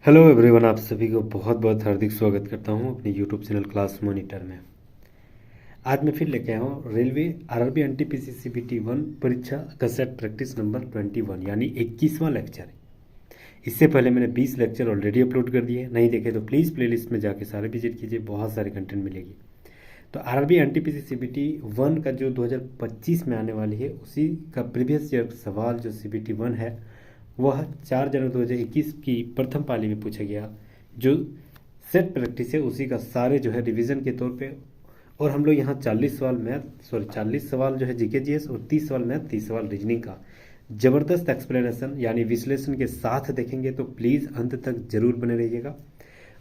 Hello everyone, आप सभी को बहुत बहुत हार्दिक स्वागत करता हूं अपने यूट्यूब चैनल क्लास मॉनिटर में। आज मैं फिर लेके आया हूं रेलवे आरआरबी एनटीपीसी सीबीटी 1 परीक्षा का सेट प्रैक्टिस नंबर 21 यानी 21वां लेक्चर। इससे पहले मैंने 20 लेक्चर ऑलरेडी अपलोड कर दिए, नहीं देखे तो प्लीज़ प्लेलिस्ट में जाके सारे विजिट कीजिए, बहुत सारे कंटेंट मिलेगी। तो आरआरबी एनटीपीसी सीबीटी 1 का जो 2025 में आने वाली है उसी का प्रीवियस ईयर सवाल जो सीबीटी 1 है वह 4 जनवरी 2021 की प्रथम पाली में पूछा गया। जो सेट प्रैक्टिस है उसी का सारे जो है रिवीजन के तौर पे, और हम लोग यहाँ 40 सवाल जो है जीके जीएस और 30 सवाल मैथ, 30 सवाल रीजनिंग का ज़बरदस्त एक्सप्लेनेशन यानी विश्लेषण के साथ देखेंगे। तो प्लीज़ अंत तक जरूर बने रहिएगा,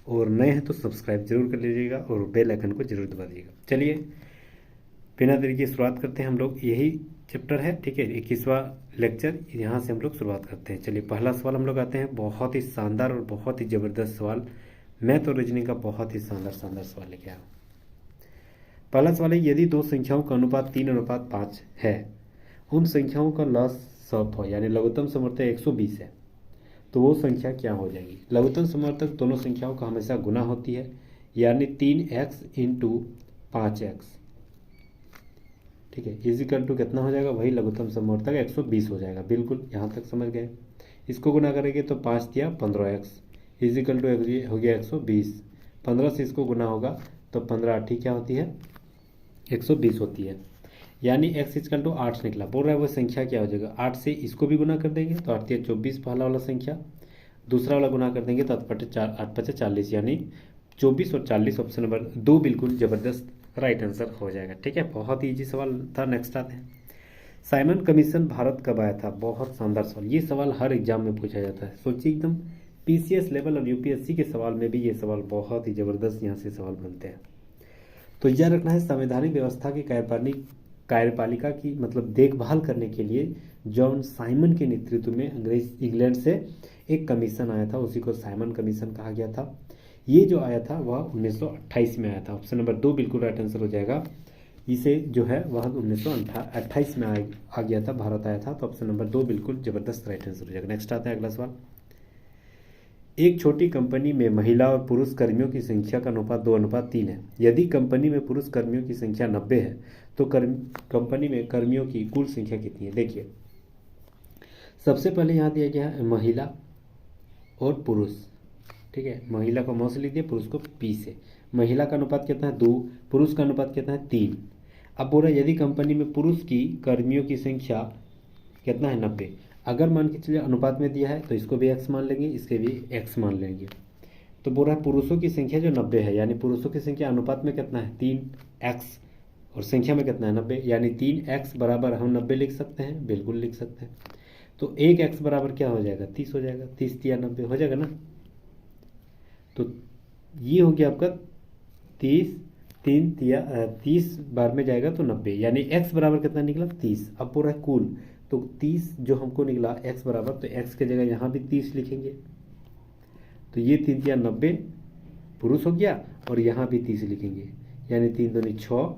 और नए हैं तो सब्सक्राइब जरूर कर लीजिएगा और बेल आइकन को जरूर दबा दीजिएगा। चलिए बिना देरी की शुरुआत करते हैं। हम लोग यही चैप्टर है, ठीक है, 21वां लेक्चर, यहाँ से हम लोग शुरुआत करते हैं। चलिए पहला सवाल हम लोग आते हैं, बहुत ही शानदार और बहुत ही ज़बरदस्त सवाल, मैथ और रीजनिंग का बहुत ही शानदार सवाल लेके आया। पहला सवाल है, यदि दो संख्याओं का अनुपात 3:5 है, उन संख्याओं का लसागु यानी लघुत्तम समवर्तक 120 है, तो वो संख्या क्या हो जाएगी। लघुत्तम समवर्तक दोनों संख्याओं का हमेशा गुना होती है, यानी 3x × 5x, ठीक है, इजिकल टू कितना हो जाएगा, वही लघुत्तम समवर्तक 120 हो जाएगा। बिल्कुल यहाँ तक समझ गए। इसको गुना करेंगे तो 5 दिया 15x इजिकल टू हो गया 120। 15 से इसको गुना होगा तो 15 8 क्या होती है, 120 होती है, यानी x इजिकल टू 8 निकला। बोल रहा है वो संख्या क्या हो जाएगा, 8 से इसको भी गुना कर देंगे तो 8 या 24 पहला वाला संख्या, दूसरा वाला गुना कर देंगे तो 8 5 40, यानी 24 और 40 ऑप्शन नंबर 2 बिल्कुल ज़बरदस्त राइट आंसर हो जाएगा। ठीक है, बहुत ही इजी सवाल था। नेक्स्ट आते हैं, साइमन कमीशन भारत कब आया था। बहुत शानदार सवाल, ये सवाल हर एग्जाम में पूछा जाता है। सोचिए एकदम पीसीएस लेवल और यूपीएससी के सवाल में भी ये सवाल बहुत ही ज़बरदस्त यहाँ से सवाल बनते हैं। तो यह रखना है, संवैधानिक व्यवस्था की कार्यपालिका की मतलब देखभाल करने के लिए जॉन साइमन के नेतृत्व में इंग्लैंड से एक कमीशन आया था, उसी को साइमन कमीशन कहा गया था। ये जो आया था वह 1928 में आया था। ऑप्शन नंबर 2 बिल्कुल राइट आंसर हो जाएगा। इसे जो है वह 1928 में आ गया था, भारत आया था, तो ऑप्शन नंबर 2 बिल्कुल ज़बरदस्त राइट आंसर हो जाएगा। नेक्स्ट आता है अगला सवाल, एक छोटी कंपनी में महिला और पुरुष कर्मियों की संख्या का अनुपात 2:3 है। यदि कंपनी में पुरुष कर्मियों की संख्या 90 है तो कंपनी में कर्मियों की कुल संख्या कितनी है। देखिए सबसे पहले यहाँ दिया गया है महिला और पुरुष, ठीक है, महिला को म से लिख दिया, पुरुष को पी से। महिला का अनुपात कितना है 2, पुरुष का अनुपात कितना है 3। अब बोल रहा है यदि कंपनी में पुरुष की कर्मियों की संख्या कितना है 90, अगर मान के चलिए अनुपात में दिया है तो इसको भी x मान लेंगे, इसके भी x मान लेंगे। तो बोल रहा है पुरुषों की संख्या जो 90 है, यानी पुरुषों की संख्या अनुपात में कितना है 3x और संख्या में कितना है 90, यानी 3x बराबर हम 90 लिख सकते हैं, बिल्कुल लिख सकते हैं। तो 1x बराबर क्या हो जाएगा 30 हो जाएगा, 30 या 90 हो जाएगा ना। तो ये हो गया आपका 30 बार में जाएगा तो 90, यानी x बराबर कितना निकला 30। अब पूरा कुल तो 30 जो हमको निकला x बराबर, तो x की जगह यहाँ भी 30 लिखेंगे। तो ये 3 या 90 पुरुष हो गया और यहाँ भी 30 लिखेंगे, यानी 3 दूनी 6,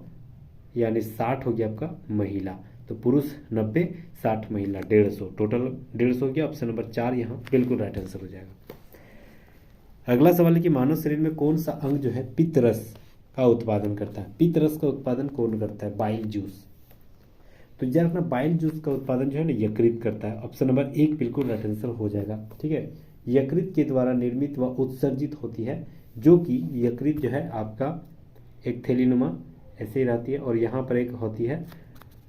यानी 60 हो गया आपका महिला। तो पुरुष 90, 60 महिला 150, टोटल 150 हो गया। ऑप्शन नंबर 4 यहाँ बिल्कुल राइट आंसर हो जाएगा। अगला सवाल है कि मानव शरीर में कौन सा अंग जो है पित्त रस का उत्पादन करता है। पित्त रस का उत्पादन कौन करता है, बाइल जूस। तो याद रखना बाइल जूस का उत्पादन जो है ना यकृत करता है। ऑप्शन नंबर 1 बिल्कुल राइट आंसर हो जाएगा। ठीक है, यकृत के द्वारा निर्मित व उत्सर्जित होती है, जो कि यकृत जो है आपका एक थैलीनुमा ऐसे ही रहती है, और यहाँ पर एक होती है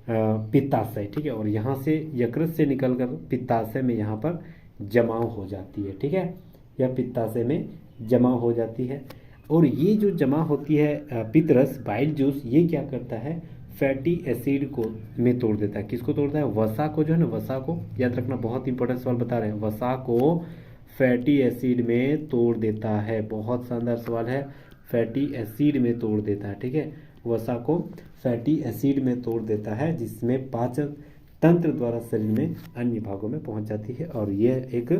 पित्ताशय, ठीक है, और यहाँ से यकृत से निकलकर पित्ताशय में यहाँ पर जमाव हो जाती है। ठीक है, यह पित्ताशय में जमा हो जाती है, और ये जो जमा होती है पित्तरस बाइल जूस, ये क्या करता है फैटी एसिड को में तोड़ देता है। किसको तोड़ता है, वसा को, जो है ना वसा को, याद रखना बहुत इंपॉर्टेंट सवाल बता रहे हैं, वसा को फैटी एसिड में तोड़ देता है। बहुत शानदार सवाल है, फैटी एसिड में तोड़ देता है। ठीक है, वसा को फैटी एसिड में तोड़ देता है, जिसमें पाचन तंत्र द्वारा शरीर में अन्य भागों में पहुंच जाती है, और यह एक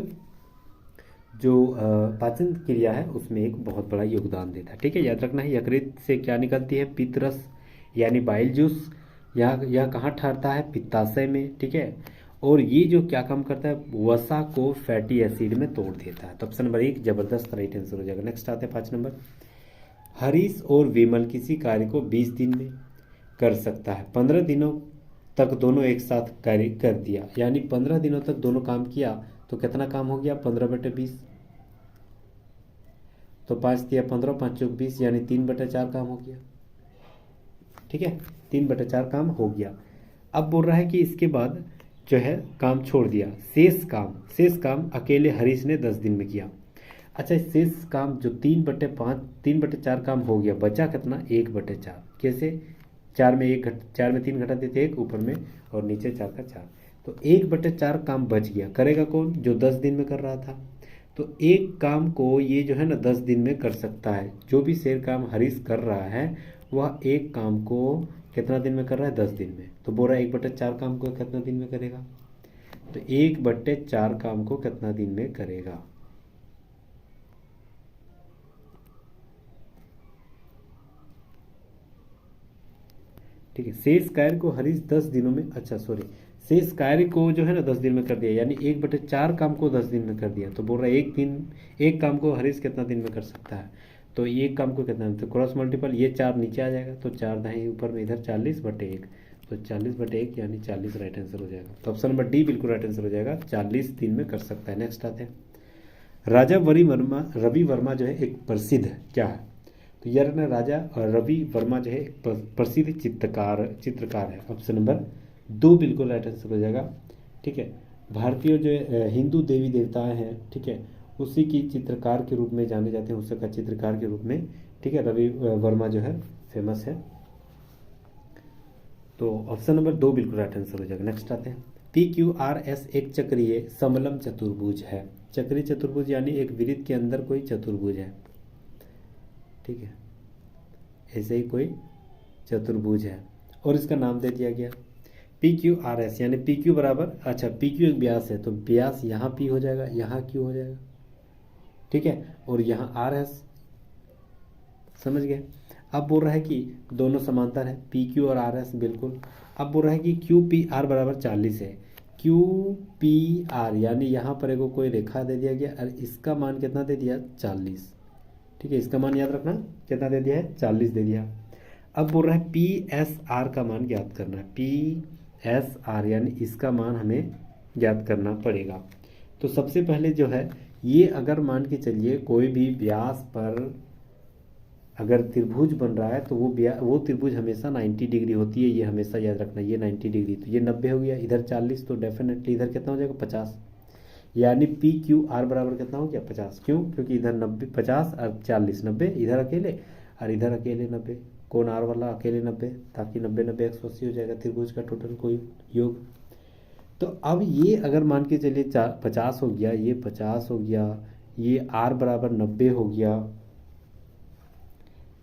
जो पाचन क्रिया है उसमें एक बहुत बड़ा योगदान देता है। ठीक है, याद रखना है यकृत से क्या निकलती है, पित्तरस यानी बाइल जूस। यह कहाँ ठहरता है, पित्ताशय में। ठीक है, और ये जो क्या काम करता है, वसा को फैटी एसिड में तोड़ देता है। तो ऑप्शन नंबर 1 जबरदस्त राइट आंसर हो जाएगा। नेक्स्ट आते हैं 5 नंबर। हरीश और विमल किसी कार्य को 20 दिन में कर सकता है, 15 दिनों तक दोनों एक साथ कार्य कर दिया, यानी 15 दिनों तक दोनों काम किया तो कितना काम हो गया, 15/20। तो 5 दिया 15, 5 चौक 20, यानी 3/4 काम हो गया। ठीक है, 3/4 काम हो गया। अब बोल रहा है कि इसके बाद जो है काम छोड़ दिया, शेष काम अकेले हरीश ने 10 दिन में किया। अच्छा, शेष काम जो 3/5 3/4 काम हो गया, बचा कितना, 1/4। कैसे, 4 में 3 घटा देते 1 ऊपर में, और नीचे 4 का 4, तो 1/4 काम बच गया। करेगा कौन, जो 10 दिन में कर रहा था। तो एक काम को ये जो है ना 10 दिन में कर सकता है। जो भी शेर काम हरीश कर रहा है वह एक काम को कितना दिन में कर रहा है, 10 दिन में। तो बोल रहा है 1/4 काम को कितना दिन में करेगा, तो 1/4 काम को कितना दिन में करेगा। ठीक है, शेष कार्य को हरीश 10 दिनों में, अच्छा सॉरी, शेष कार्य को जो है ना 10 दिन में कर दिया, यानी 1/4 काम को 10 दिन में कर दिया। तो बोल रहा है एक काम को हरीश कितना दिन में कर सकता है, तो एक काम को कितना, तो क्रॉस मल्टीपल, ये 4 नीचे आ जाएगा, तो 4 दाएं ऊपर में, इधर 40/1, तो 40/1 यानी 40 राइट आंसर हो जाएगा। तो ऑप्शन नंबर डी बिल्कुल राइट आंसर हो जाएगा, 40 दिन में कर सकता है। नेक्स्ट आते हैं, राजा रवि वर्मा जो है एक प्रसिद्ध क्या है, तो यार ना राजा रवि वर्मा जो है एक प्रसिद्ध चित्रकार है। ऑप्शन नंबर 2 बिल्कुल राइट आंसर हो जाएगा। ठीक है, भारतीय जो हिंदू देवी देवताएं हैं, ठीक है, उसी की चित्रकार के रूप में जाने जाते हैं, उसी का चित्रकार के रूप में। ठीक है, रवि वर्मा जो है फेमस है। तो ऑप्शन नंबर 2 बिल्कुल राइट आंसर हो जाएगा। नेक्स्ट आते हैं, PQRS एक चक्रीय समलम चतुर्भुज है। चक्रीय चतुर्भुज यानी एक वृत्त के अंदर कोई चतुर्भुज है। ठीक है, ऐसे ही कोई चतुर्भुज है और इसका नाम दे दिया गया PQRS, यानी PQ बराबर, अच्छा PQ एक व्यास है, तो व्यास यहाँ P हो जाएगा, यहाँ Q हो जाएगा। ठीक है, और यहाँ RS, समझ गए। अब बोल रहा है कि दोनों समांतर है, PQ और RS बिल्कुल। अब बोल रहा है कि QPR बराबर 40 है। QPR यानी यहाँ पर एगो कोई रेखा दे दिया गया और इसका मान कितना दे दिया, 40। ठीक है, इसका मान याद रखना कितना दे दिया है, 40 दे दिया। अब बोल रहा है PSR का मान ज्ञात करना है, PSR यानी इसका मान हमें ज्ञात करना पड़ेगा। तो सबसे पहले जो है ये, अगर मान के चलिए कोई भी व्यास पर अगर त्रिभुज बन रहा है तो वो त्रिभुज हमेशा 90 डिग्री होती है, ये हमेशा याद रखना, ये 90 डिग्री, तो ये 90 हो गया, इधर 40, तो डेफिनेटली इधर कितना हो जाएगा, 50। यानी PQR बराबर कितना हो गया, 50। क्यों, क्योंकि इधर 90, 50 और 40, 90, इधर अकेले और इधर अकेले 90, कौन R वाला अकेले 90, ताकि 90 90 180 हो जाएगा त्रिभुज का टोटल कोई योग। तो अब ये अगर मान के चलिए 50 हो गया, ये 50 हो गया, ये R बराबर 90 हो गया।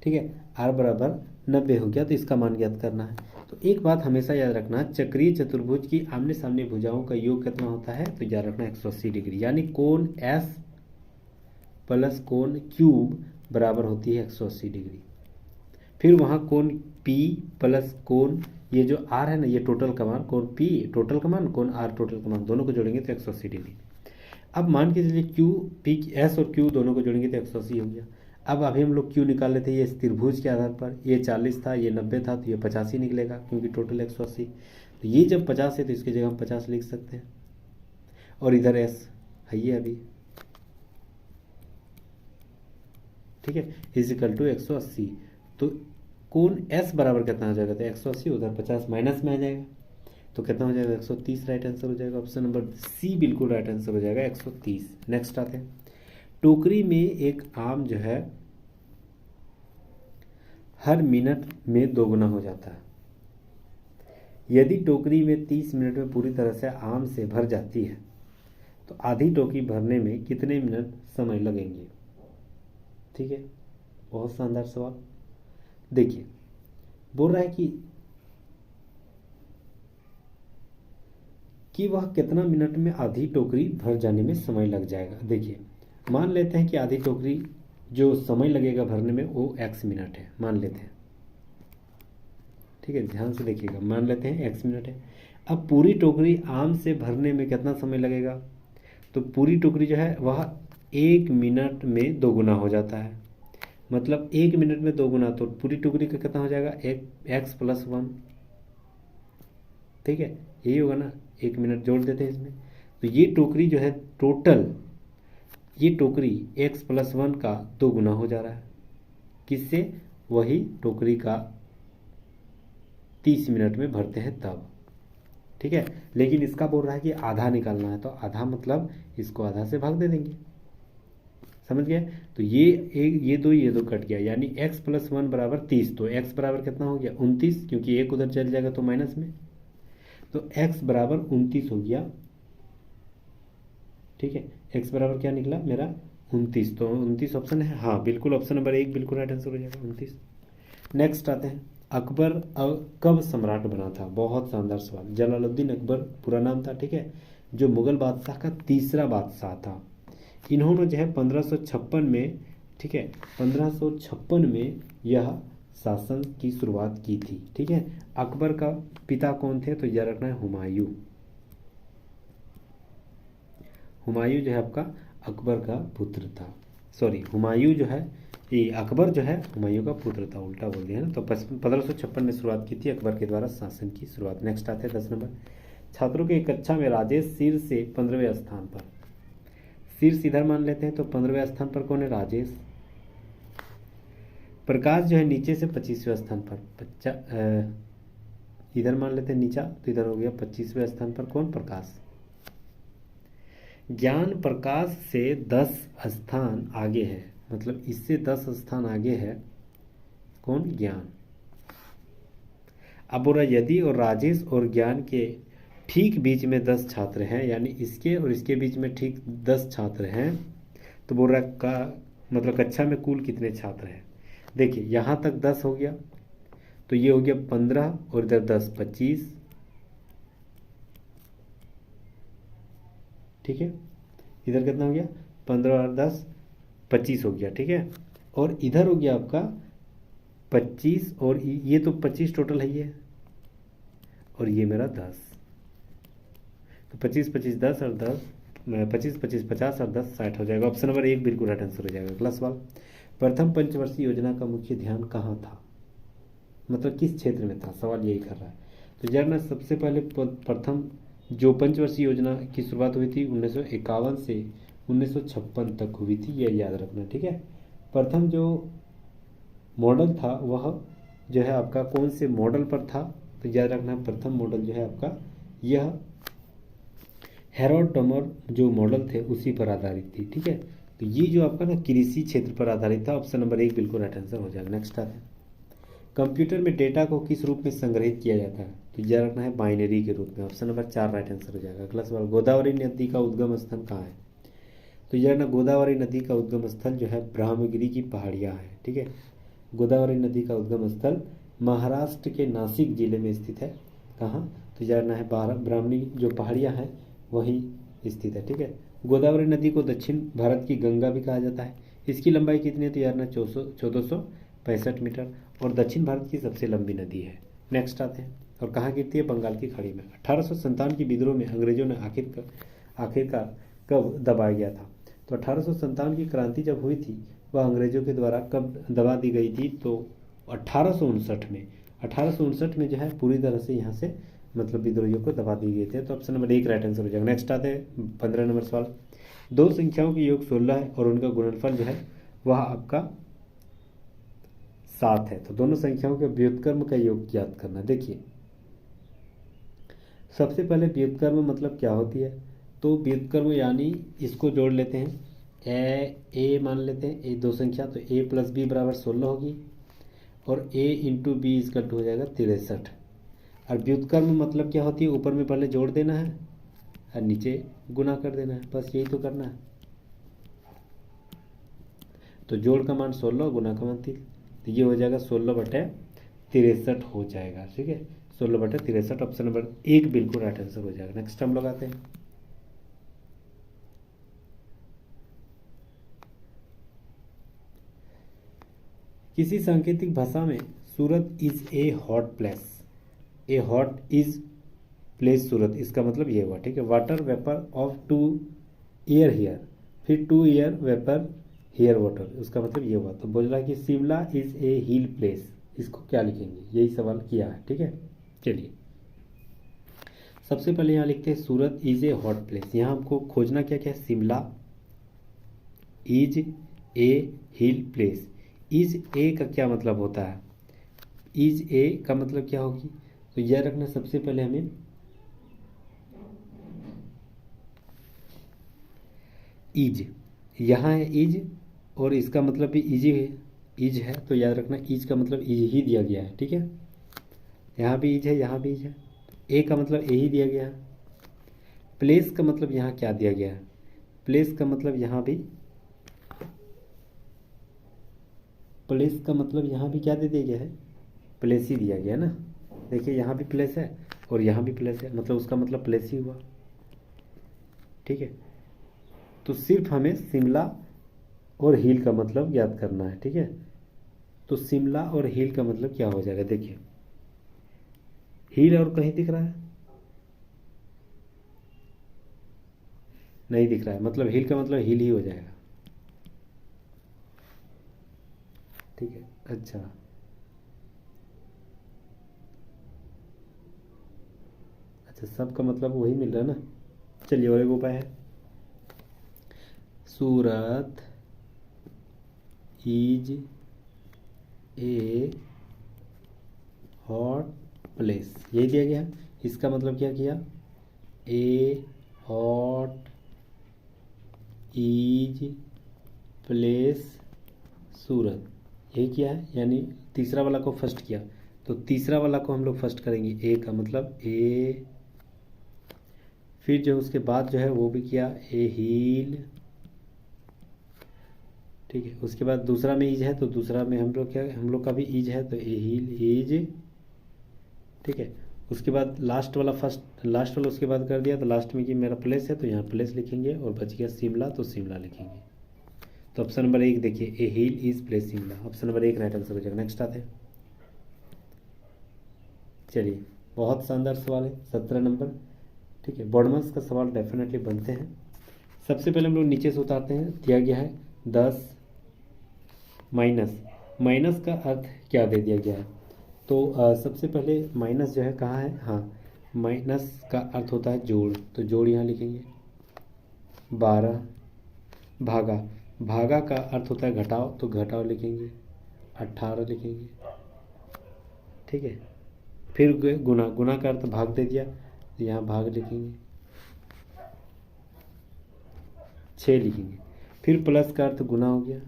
ठीक है, R बराबर 90 हो गया, तो इसका मान ज्ञात करना है। तो एक बात हमेशा याद रखना, चक्रीय चतुर्भुज की आमने सामने भुजाओं का योग कितना होता है, तो याद रखना 180 डिग्री, यानी कोण S प्लस कोण क्यूब बराबर होती है 180 डिग्री। फिर वहाँ कोण P प्लस कोण, ये जो R है ना, ये टोटल का मान, कोण P टोटल का मान, कोण R टोटल का मान, दोनों को जोड़ेंगे तो 180 डिग्री। अब मान के चलिए Q P S और Q दोनों को जोड़ेंगे तो 180 हो गया। अब अभी हम लोग Q निकाल लेते हैं, ये त्रिभुज के आधार पर, ये 40 था, ये 90 था, तो ये 85 ही निकलेगा क्योंकि टोटल 180। तो ये जब 50 है तो इसकी जगह हम 50 लिख सकते हैं, और इधर S है ये अभी। ठीक है, इजिकल टू 180। तो कोण S बराबर कितना हो जाएगा, तो 180, उधर 50 माइनस में आ जाएगा, तो कितना हो जाएगा, 130 राइट आंसर हो जाएगा। ऑप्शन नंबर C बिल्कुल राइट आंसर हो जाएगा, 130। नेक्स्ट आते हैं, टोकरी में एक आम जो है हर मिनट में दोगुना हो जाता है। यदि टोकरी में 30 मिनट में पूरी तरह से आम से भर जाती है तो आधी टोकरी भरने में कितने मिनट समय लगेंगे। ठीक है, बहुत शानदार सवाल। देखिए, बोल रहा है कि वह कितना मिनट में आधी टोकरी भर जाने में समय लग जाएगा। देखिए, मान लेते हैं कि आधी टोकरी जो समय लगेगा भरने में वो x मिनट है, मान लेते हैं। ठीक है, ध्यान से देखिएगा, मान लेते हैं x मिनट है। अब पूरी टोकरी आम से भरने में कितना समय लगेगा? तो पूरी टोकरी जो है वह 1 मिनट में 2 गुना हो जाता है। मतलब 1 मिनट में 2 गुना, तो पूरी टोकरी का कितना हो जाएगा? x+1। ठीक है, यही होगा ना, 1 मिनट जोड़ देते हैं इसमें। तो ये टोकरी जो है टोटल, ये टोकरी x+1 का 2 गुना हो जा रहा है। किससे? वही टोकरी का 30 मिनट में भरते हैं तब। ठीक है, लेकिन इसका बोल रहा है कि आधा निकालना है, तो आधा मतलब इसको आधा से भाग दे देंगे। समझ गए? तो ये दो कट गया, यानी x+1 बराबर 30। तो x बराबर कितना हो गया? 29, क्योंकि एक उधर चल जाएगा तो माइनस में। तो x बराबर 29 हो गया। ठीक है, x बराबर क्या निकला मेरा? 29। तो 29 ऑप्शन है, हाँ बिल्कुल, ऑप्शन नंबर 1 बिल्कुल राइट आंसर हो जाएगा, 29। नेक्स्ट आते हैं, अकबर कब सम्राट बना था? बहुत शानदार सवाल। जलालुद्दीन अकबर पूरा नाम था। ठीक है, जो मुगल बादशाह का तीसरा बादशाह था। इन्होंने जो है 1556 में, ठीक है, 1556 में यह शासन की शुरुआत की थी। ठीक है, अकबर का पिता कौन थे? तो यह रखना है हुमायूं। हुमायूं जो है आपका अकबर का पुत्र था। सॉरी, हुमायूं जो है, ये अकबर जो है हुमायूं का पुत्र था, उल्टा बोल दिया ना। तो 1556 में शुरुआत की थी अकबर के द्वारा शासन की शुरुआत। नेक्स्ट आते हैं 10 नंबर, छात्रों की कक्षा में राजेश शीर्ष से 15वें स्थान पर। शीर्ष इधर मान लेते हैं, तो 15वें स्थान पर कौन है? राजेश। प्रकाश जो है नीचे से 25वें स्थान पर। इधर मान लेते हैं नीचा, तो इधर हो गया 25वें स्थान पर कौन? प्रकाश। ज्ञान प्रकाश से 10 स्थान आगे है, मतलब इससे 10 स्थान आगे है कौन? ज्ञान। अब बोला यदि और राजेश और ज्ञान के ठीक बीच में 10 छात्र हैं, यानी इसके और इसके बीच में ठीक 10 छात्र हैं, तो बोल रहा का मतलब कक्षा में कुल कितने छात्र हैं? देखिए यहाँ तक 10 हो गया, तो ये हो गया 15 और इधर 10, 25। ठीक है, इधर कितना हो गया? 15 और 10, 25 हो गया। ठीक है, और इधर हो गया आपका 25, और ये तो 25 टोटल है ये, और ये मेरा 10। तो 25 25 10 और 10, 25 25 50 और 10 60 हो जाएगा। ऑप्शन नंबर 1 बिल्कुल राइट आंसर हो जाएगा। अगला सवाल, प्रथम पंचवर्षीय योजना का मुख्य ध्यान कहाँ था? मतलब किस क्षेत्र में था? सवाल यही कर रहा है। तो यार ना, सबसे पहले प्रथम जो पंचवर्षीय योजना की शुरुआत हुई थी 1951 से 1956 तक हुई थी, यह याद रखना। ठीक है, प्रथम जो मॉडल था वह जो है आपका कौन से मॉडल पर था? तो याद रखना, प्रथम मॉडल जो है आपका यह हैरोल्ड टमर जो मॉडल थे उसी पर आधारित थी। ठीक है, तो ये जो आपका ना कृषि क्षेत्र पर आधारित था। ऑप्शन नंबर 1 बिल्कुल राइट आंसर हो जाएगा। नेक्स्ट आते हैं, कंप्यूटर में डेटा को किस रूप में संग्रहित किया जाता है? तो याद रखना है बाइनरी के रूप में। ऑप्शन नंबर 4 राइट आंसर हो जाएगा। अगला सवाल, गोदावरी नदी का उद्गम स्थल कहाँ है? तो यार ना, गोदावरी नदी का उद्गम स्थल जो है ब्रह्मगिरी की पहाड़ियाँ हैं। ठीक है, गोदावरी नदी का उद्गम स्थल महाराष्ट्र के नासिक जिले में स्थित है। कहाँ? तो जानना है ब्राह्मणी जो पहाड़ियाँ हैं वहीं स्थित है। ठीक है, गोदावरी नदी को दक्षिण भारत की गंगा भी कहा जाता है। इसकी लंबाई कितनी है? तो यार ना 1465 मीटर, और दक्षिण भारत की सबसे लंबी नदी है। नेक्स्ट आते हैं, और कहाँ गिरती है? बंगाल की खाड़ी में। 1857 की विद्रोह में अंग्रेजों ने आखिरकार कब दबाया गया था? तो 1857 की क्रांति जब हुई थी वह अंग्रेजों के द्वारा कब दबा दी गई थी? तो 1859 में। 1859 में जो है पूरी तरह से यहाँ से मतलब विद्रोहियों को दबा दी गई थी। तो ऑप्शन नंबर 1 राइट आंसर हो जाएगा। नेक्स्ट आते हैं 15 नंबर सवाल, दो संख्याओं की योग 16 है और उनका गुणनफल जो है वह आपका 7 है। तो दोनों संख्याओं के व्युत्क्रम का योग ज्ञात करना। देखिए सबसे पहले व्युत्क्रम मतलब क्या होती है? तो व्युत्क्रम यानी इसको जोड़ लेते हैं, ए मान लेते हैं, ए दो संख्या, तो a + b बराबर 16 होगी, और a × b = हो जाएगा 63। और व्युत्क्रम मतलब क्या होती है? ऊपर में पहले जोड़ देना है और नीचे गुना कर देना है, बस यही तो करना है। तो जोड़ का मान 16, गुना का मान 3, तो ये हो जाएगा 16/63 हो जाएगा। ठीक है, 16/63, ऑप्शन नंबर 1 बिल्कुल राइट आंसर हो जाएगा। नेक्स्ट हम लोग आते हैं, किसी सांकेतिक भाषा में Surat is a hot place. A hot is place Surat, इसका मतलब ये हुआ, ठीक है। Water vapour of to air here, फिर to air vapour here water, उसका मतलब ये हुआ। तो बोल रहा है कि Shimla is a hill place, इसको क्या लिखेंगे, यही सवाल किया है, ठीक है। चलिए सबसे पहले यहाँ लिखते हैं सूरत इज ए हॉट प्लेस। यहाँ हमको खोजना क्या क्या है, Shimla is a hill place. Is a का क्या मतलब होता है, इज ए का मतलब क्या होगी, तो यह रखना सबसे पहले हमें इज, यहाँ है इज और इसका मतलब भी इज है, इज है, तो याद रखना इज का मतलब इज ही दिया गया है, ठीक है। यहाँ भी इज है, यहाँ भी इज है। ए का मतलब ए ही दिया गया है। प्लेस का मतलब यहाँ क्या दिया गया है, प्लेस का मतलब यहाँ भी, प्लेस का मतलब यहाँ भी क्या दे दिया गया है, प्लेस ही दिया गया है ना। देखिए यहाँ भी प्लेस है और यहाँ भी प्लेस है, मतलब उसका मतलब प्लेस ही हुआ, ठीक है। तो सिर्फ हमें शिमला और हिल का मतलब याद करना है, ठीक है। तो शिमला और हिल का मतलब क्या हो जाएगा, देखिए हिल और कहीं दिख रहा है, नहीं दिख रहा है, मतलब हिल का मतलब हिल ही हो जाएगा, ठीक है। अच्छा अच्छा, सबका मतलब वही मिल रहा है ना। चलिए और एक उपाय है, सूरत इज ए हॉट प्लेस, यही दिया गया। इसका मतलब क्या किया, ए हॉट इज प्लेस सूरत, यही किया है, यानी तीसरा वाला को फर्स्ट किया। तो तीसरा वाला को हम लोग फर्स्ट करेंगे, ए का मतलब ए, फिर जो उसके बाद जो है वो भी किया ए हील, ठीक है। उसके बाद दूसरा में ईज है तो दूसरा में हम लोग क्या, हम लोग का भी ईज है तो ए हील ईज, ठीक है। उसके बाद लास्ट वाला फर्स्ट, लास्ट वाला उसके बाद कर दिया तो लास्ट में कि मेरा प्लेस है तो यहाँ प्लेस लिखेंगे और बच गया शिमला तो शिमला लिखेंगे। तो ऑप्शन नंबर 1 देखिए, a hill is place Shimla, option number 1 right answer हो जाएगा। नेक्स्ट आते हैं, चलिए बहुत शानदार सवाल है, 17 नंबर, ठीक है। बॉडमस का सवाल डेफिनेटली बनते हैं। सबसे पहले हम लोग नीचे से उतारते हैं, दिया गया है 10 माइनस, माइनस का अर्थ क्या दे दिया गया है, तो सबसे पहले माइनस जो है कहाँ है, हाँ माइनस का अर्थ होता है जोड़, तो जोड़ यहाँ लिखेंगे। 12 भागा, भागा का अर्थ होता है घटाओ, तो घटाओ लिखेंगे। 18 लिखेंगे, ठीक है। फिर गुना, गुना का अर्थ भाग दे दिया तो यहाँ भाग लिखेंगे, 6 लिखेंगे। फिर प्लस का अर्थ गुना हो गया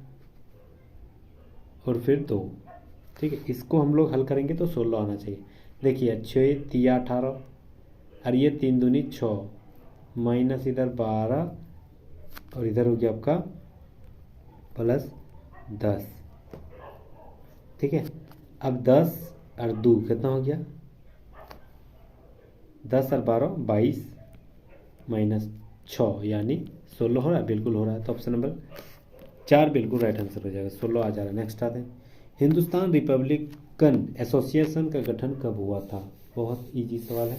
और फिर 2, ठीक है। इसको हम लोग हल करेंगे तो 16 आना चाहिए। देखिए 6 तिया 18 और ये 3 दूनी 6, माइनस इधर 12 और इधर हो गया आपका प्लस 10, ठीक है। अब 10 और 2 कितना हो गया, 10 और 12 22 माइनस 6 यानी 16 हो रहा है, बिल्कुल हो रहा है। तो ऑप्शन नंबर 4 बिल्कुल राइट आंसर हो जाएगा, 16 आ जा रहा है। नेक्स्ट आते हैं, हिंदुस्तान रिपब्लिकन एसोसिएशन का गठन कब हुआ था, बहुत इजी सवाल है।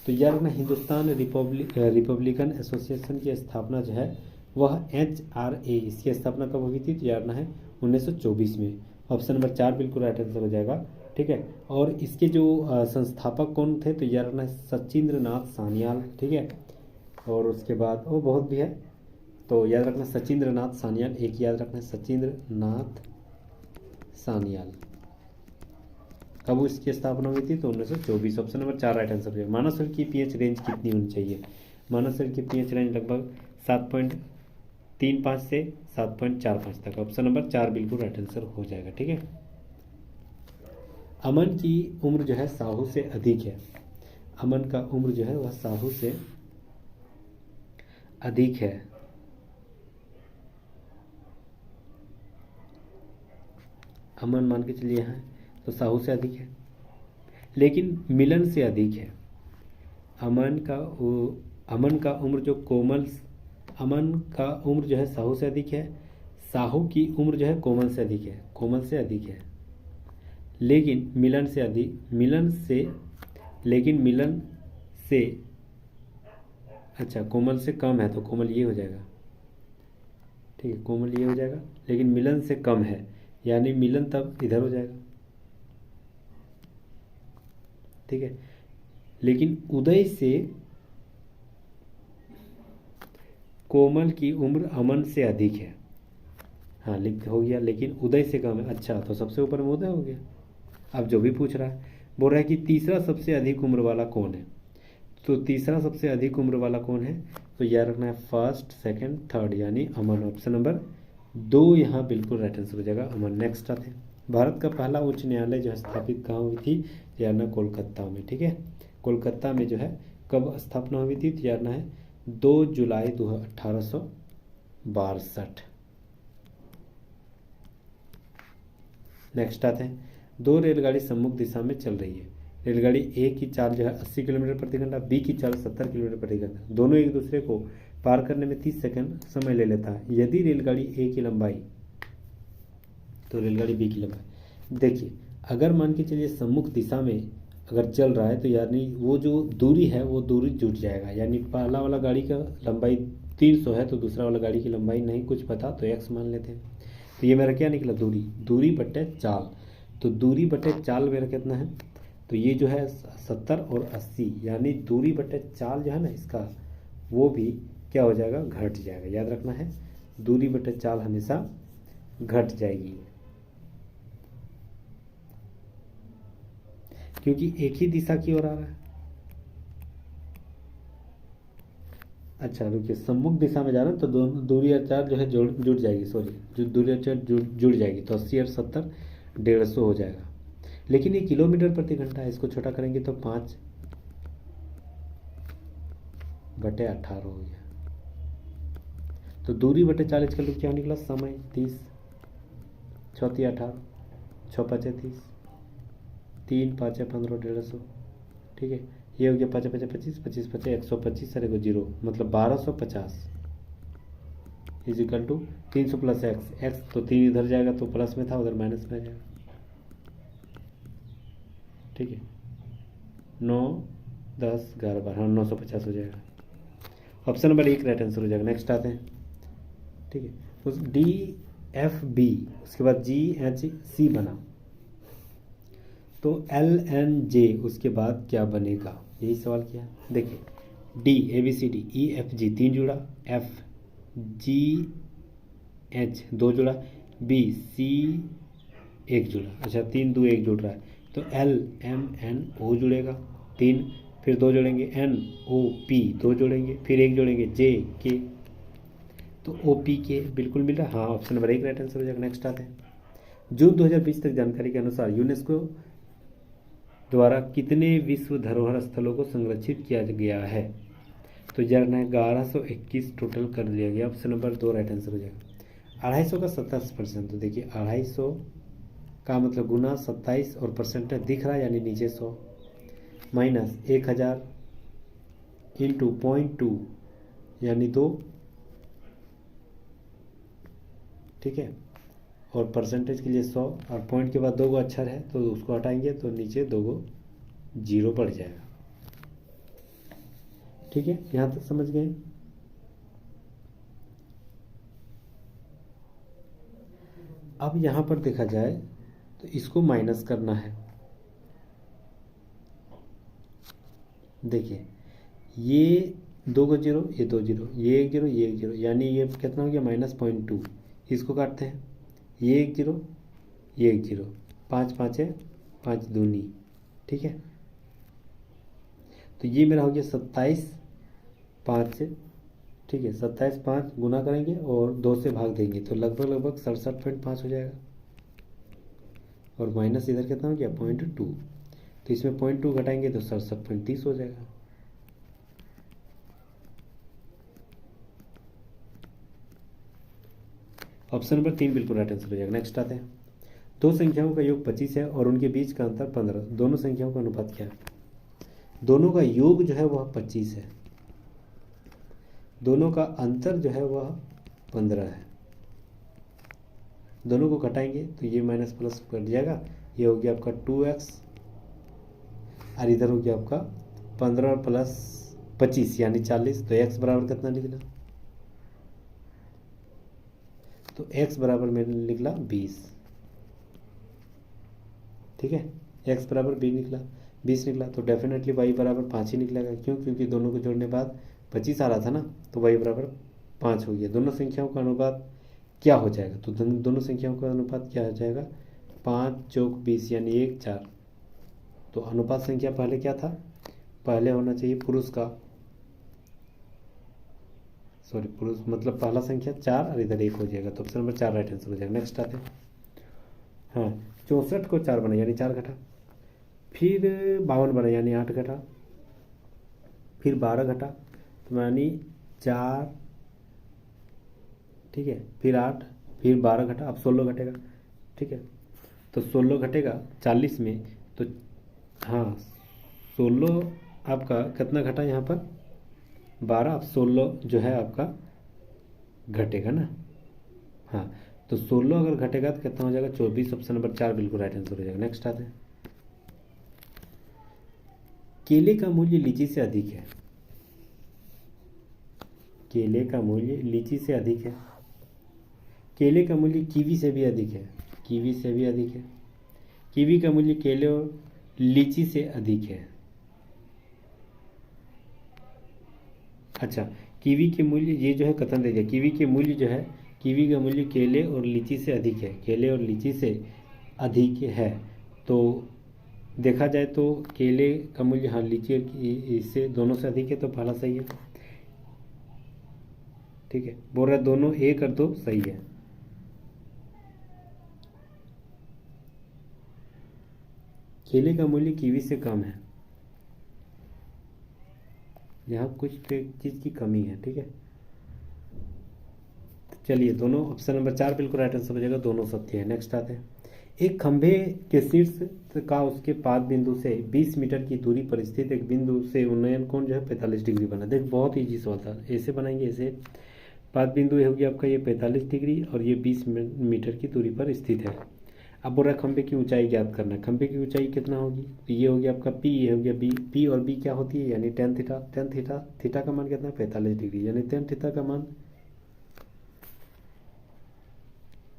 तो याद रखना हिंदुस्तान रिपब्लिकन एसोसिएशन की स्थापना जो है वह HRA, इसकी स्थापना कब हुई थी, तो याद रखना है 1924 में। ऑप्शन नंबर 4 बिल्कुल राइट आंसर हो जाएगा, ठीक है। और इसके जो संस्थापक कौन थे, तो याद रखना है सचिंद्र नाथ सान्याल, ठीक है। और उसके बाद वो बहुत भी है, तो याद रखना सचिंद्र नाथ सान्याल, एक याद रखना सचिंद्र नाथ सान्याल। कब इसकी स्थापना हुई थी, तो 1924, ऑप्शन नंबर 4 राइट आंसर है। मानव शरीर की पीएच रेंज कितनी होनी चाहिए, मानव शरीर की पीएच रेंज लगभग 7.35 से 7.45 तक, ऑप्शन नंबर 4 बिल्कुल राइट आंसर हो जाएगा, ठीक है। अमन की उम्र जो है साहू से अधिक है, अमन का उम्र जो है वह साहू से अधिक है, अमन मान के चलिए यहाँ तो साहू से अधिक है, लेकिन मिलन से अधिक है। अमन का उम्र जो कोमल, अमन का उम्र जो है साहू से अधिक है, साहू की उम्र जो है कोमल से अधिक है, कोमल से अधिक है, लेकिन मिलन से अधिक, मिलन से, लेकिन मिलन से, अच्छा कोमल से कम है तो कोमल ये हो जाएगा, ठीक है, कोमल ये हो जाएगा, लेकिन मिलन से कम है यानी मिलन तब इधर हो जाएगा, ठीक है। लेकिन उदय से कोमल की उम्र अमन से अधिक है, हाँ लिख हो गया, लेकिन उदय से कम है, अच्छा तो सबसे ऊपर में उदय हो गया। अब जो भी पूछ रहा है, बोल रहा है कि तीसरा सबसे अधिक उम्र वाला कौन है, तो तीसरा सबसे अधिक उम्र वाला कौन है, तो याद रखना है फर्स्ट सेकंड थर्ड यानी अमन, ऑप्शन नंबर 2 यहाँ बिल्कुल राइट आंसर हो जाएगा, अमन। नेक्स्ट आते हैं, भारत का पहला उच्च न्यायालय जो है स्थापित कहाँ हुई थी, याद रखना कोलकाता में, ठीक है, कोलकाता में जो है कब स्थापना हुई थी, तो याद रखना है 2 जुलाई 1862। नेक्स्ट आते हैं, 2 रेलगाड़ी सम्मुख दिशा में चल रही है, रेलगाड़ी ए की चाल जो है 80 किलोमीटर प्रति घंटा, बी की चाल 70 किलोमीटर प्रति घंटा, दोनों एक दूसरे को पार करने में 30 सेकंड समय ले लेता है। यदि रेलगाड़ी ए की लंबाई, तो रेलगाड़ी बी की लंबाई, देखिए अगर मान के चलिए सम्मुख दिशा में अगर चल रहा है तो यानी वो जो दूरी है वो दूरी जुट जाएगा, यानी पहला वाला गाड़ी का लंबाई 300 है तो दूसरा वाला गाड़ी की लंबाई नहीं कुछ पता तो x मान लेते हैं, तो ये मेरा क्या निकला, दूरी, दूरी बटे चाल, तो दूरी बटे चाल मेरा कितना है, तो ये जो है 70 और 80 यानी दूरी बटे चाल जो है ना इसका वो भी क्या हो जाएगा, घट जाएगा, याद रखना है दूरी बटे चाल हमेशा घट जाएगी, क्योंकि एक ही दिशा की ओर आ रहा है। अच्छा रुकिए, सम्मुख दिशा में जा रहा है तो दोनों दूरी और चाल जो है जुड़ जाएगी, सॉरी जो दूरी और चाल जुड़ जाएगी, तो 80 और 70 150 हो जाएगा, लेकिन ये किलोमीटर प्रति घंटा है, इसको छोटा करेंगे तो 5/18 हो गया, तो दूरी बटे 40 का क्या निकला, समय 30, 6 × 18, 6 × 5 = 30, 3 × 5 = 15, 150, ठीक है, ये हो गया 5 × 5 = 25, 25 × 5 = 125, सारे को जीरो मतलब 1250 इजिकल टू 300 प्लस एक्स तो 3 इधर जाएगा तो प्लस में था उधर माइनस में आ जाएगा, ठीक है, 9 10 11 12, हाँ 950 हो जाएगा, ऑप्शन नंबर 1 राइट आंसर हो जाएगा। नेक्स्ट आते हैं, ठीक है, उस DFB उसके बाद GHC बना, तो LNJ उसके बाद क्या बनेगा, यही सवाल किया है। देखिए D ABCD EFG 3 जुड़ा, FGH 2 जुड़ा, BC 1 जुड़ा, अच्छा 3 2 1 जुड़ रहा है, तो LMNO जुड़ेगा 3, फिर 2 जोड़ेंगे NOP 2 जोड़ेंगे, फिर 1 जोड़ेंगे JK, तो OPK बिल्कुल मिल रहा है, हाँ ऑप्शन नंबर 1 राइट आंसर हो जाएगा। नेक्स्ट आते हैं, जून 2020 तक जानकारी के अनुसार यूनेस्को द्वारा कितने विश्व धरोहर स्थलों को संरक्षित किया गया है, तो जरा 1121 टोटल कर लिया गया, ऑप्शन नंबर 2 राइट आंसर हो जाएगा। 250 का 27%, तो देखिए 250 का मतलब गुना 27 और परसेंटेज दिख रहा है यानी नीचे 100 माइनस 1000 इंटू 0.2 यानी 2, ठीक है, और परसेंटेज के लिए 100 और पॉइंट के बाद 2 गो अक्षर है तो उसको हटाएंगे तो नीचे 2 गो जीरो पड़ जाएगा, ठीक है, यहाँ तक समझ गए। अब यहाँ पर देखा जाए तो इसको माइनस करना है, देखिए ये 2 को जीरो, ये 2 जीरो, ये 1 जीरो, ये 1 जीरो, यानी ये कितना हो गया -0.2, इसको काटते हैं, ये 1 जीरो, ये 1 जीरो, 5 5 है 5 दूनी, ठीक है, तो ये मेरा हो गया 27 5, ठीक है, 27 5 गुना करेंगे और 2 से भाग देंगे तो लगभग 67.5 हो जाएगा, और माइनस इधर कितना हो गया 0.2, तो इसमें 0.2 घटाएंगे तो 67.30 हो जाएगा। ऑप्शन नंबर 3 बिल्कुल राइट आंसर हो जाएगा। नेक्स्ट आते हैं, दो संख्याओं का योग 25 है और उनके बीच का अंतर 15, दोनों संख्याओं का अनुपात क्या है, दोनों का योग जो है वह 25 है, दोनों का अंतर जो है वह 15 है, दोनों को घटाएंगे तो ये माइनस प्लस कट जाएगा, ये हो गया आपका 2x और इधर हो गया आपका 15 प्लस 25 यानी 40, तो x बराबर कितना निकला? तो x बराबर मैंने निकला 20। ठीक है, x बराबर 20 निकला, तो डेफिनेटली y बराबर 5 ही निकलेगा। क्यों? क्योंकि दोनों को जोड़ने बाद 25 आ रहा था ना, तो y बराबर 5 हो गया। दोनों संख्याओं का अनुपात क्या हो जाएगा? तो दोनों संख्याओं का अनुपात क्या हो जाएगा? 5 + 20 यानी 1 4। तो अनुपात संख्या पहले क्या था? पहले होना चाहिए पुरुष का, सॉरी पुरुष मतलब पहला संख्या 4 और इधर 1 हो जाएगा, तो ऑप्शन नंबर 4 राइट आंसर हो जाएगा। नेक्स्ट आते हैं। हाँ, 64 को 4 बना यानी 4 घटा, फिर 52 बना यानी 8 घटा, फिर 12 घटा तो यानी 4, ठीक है, फिर 8, फिर 12 घटा, अब 16 घटेगा। ठीक है, तो 16 घटेगा 40 में, तो हाँ 16 आपका कितना घटा यहाँ पर? 12, अब 16 जो है आपका घटेगा ना। हाँ, तो 16 अगर घटेगा तो कितना हो जाएगा? 24। ऑप्शन नंबर 4 बिल्कुल राइट आंसर हो जाएगा। नेक्स्ट आते हैं। केले का मूल्य लीची से अधिक है। केले का मूल्य लीची से अधिक है। केले का मूल्य कीवी से भी अधिक है। कीवी से भी अधिक है। कीवी का मूल्य केले और लीची से अधिक है। अच्छा, कीवी के मूल्य, ये जो है कथन दे दिया, कीवी के मूल्य जो है, कीवी का मूल्य केले और लीची से अधिक है। केले और लीची से अधिक है, तो देखा जाए तो केले का मूल्य, हाँ लीची इससे दोनों से अधिक है, तो पहला सही है। ठीक है, बोल रहा दोनों 1 और 2 सही है। केले का मूल्य कीवी से कम है, यहाँ कुछ चीज़ की कमी है। ठीक है, चलिए दोनों, ऑप्शन नंबर 4 बिल्कुल राइट आंसर हो जाएगा, दोनों सत्य है। नेक्स्ट आते हैं। एक खंभे के शीर्ष का उसके पाद बिंदु से 20 मीटर की दूरी पर स्थित एक बिंदु से उन्नयन कोण जो है 45 डिग्री बना। देख बहुत ईजी सवाल था, ऐसे बनाएंगे। ऐसे पाद बिंदु होगी आपका ये 45 डिग्री और ये 20 मीटर की दूरी पर स्थित है। अब बोल रहा है खंभे की ऊंचाई ज्ञात करना है। खंभे की ऊंचाई कितना होगी? तो ये हो गया आपका p, ये हो गया b। p और b क्या होती है? यानी tan theta. tan theta, theta का मान कितना है? 45 डिग्री, यानी tan थीटा का मान,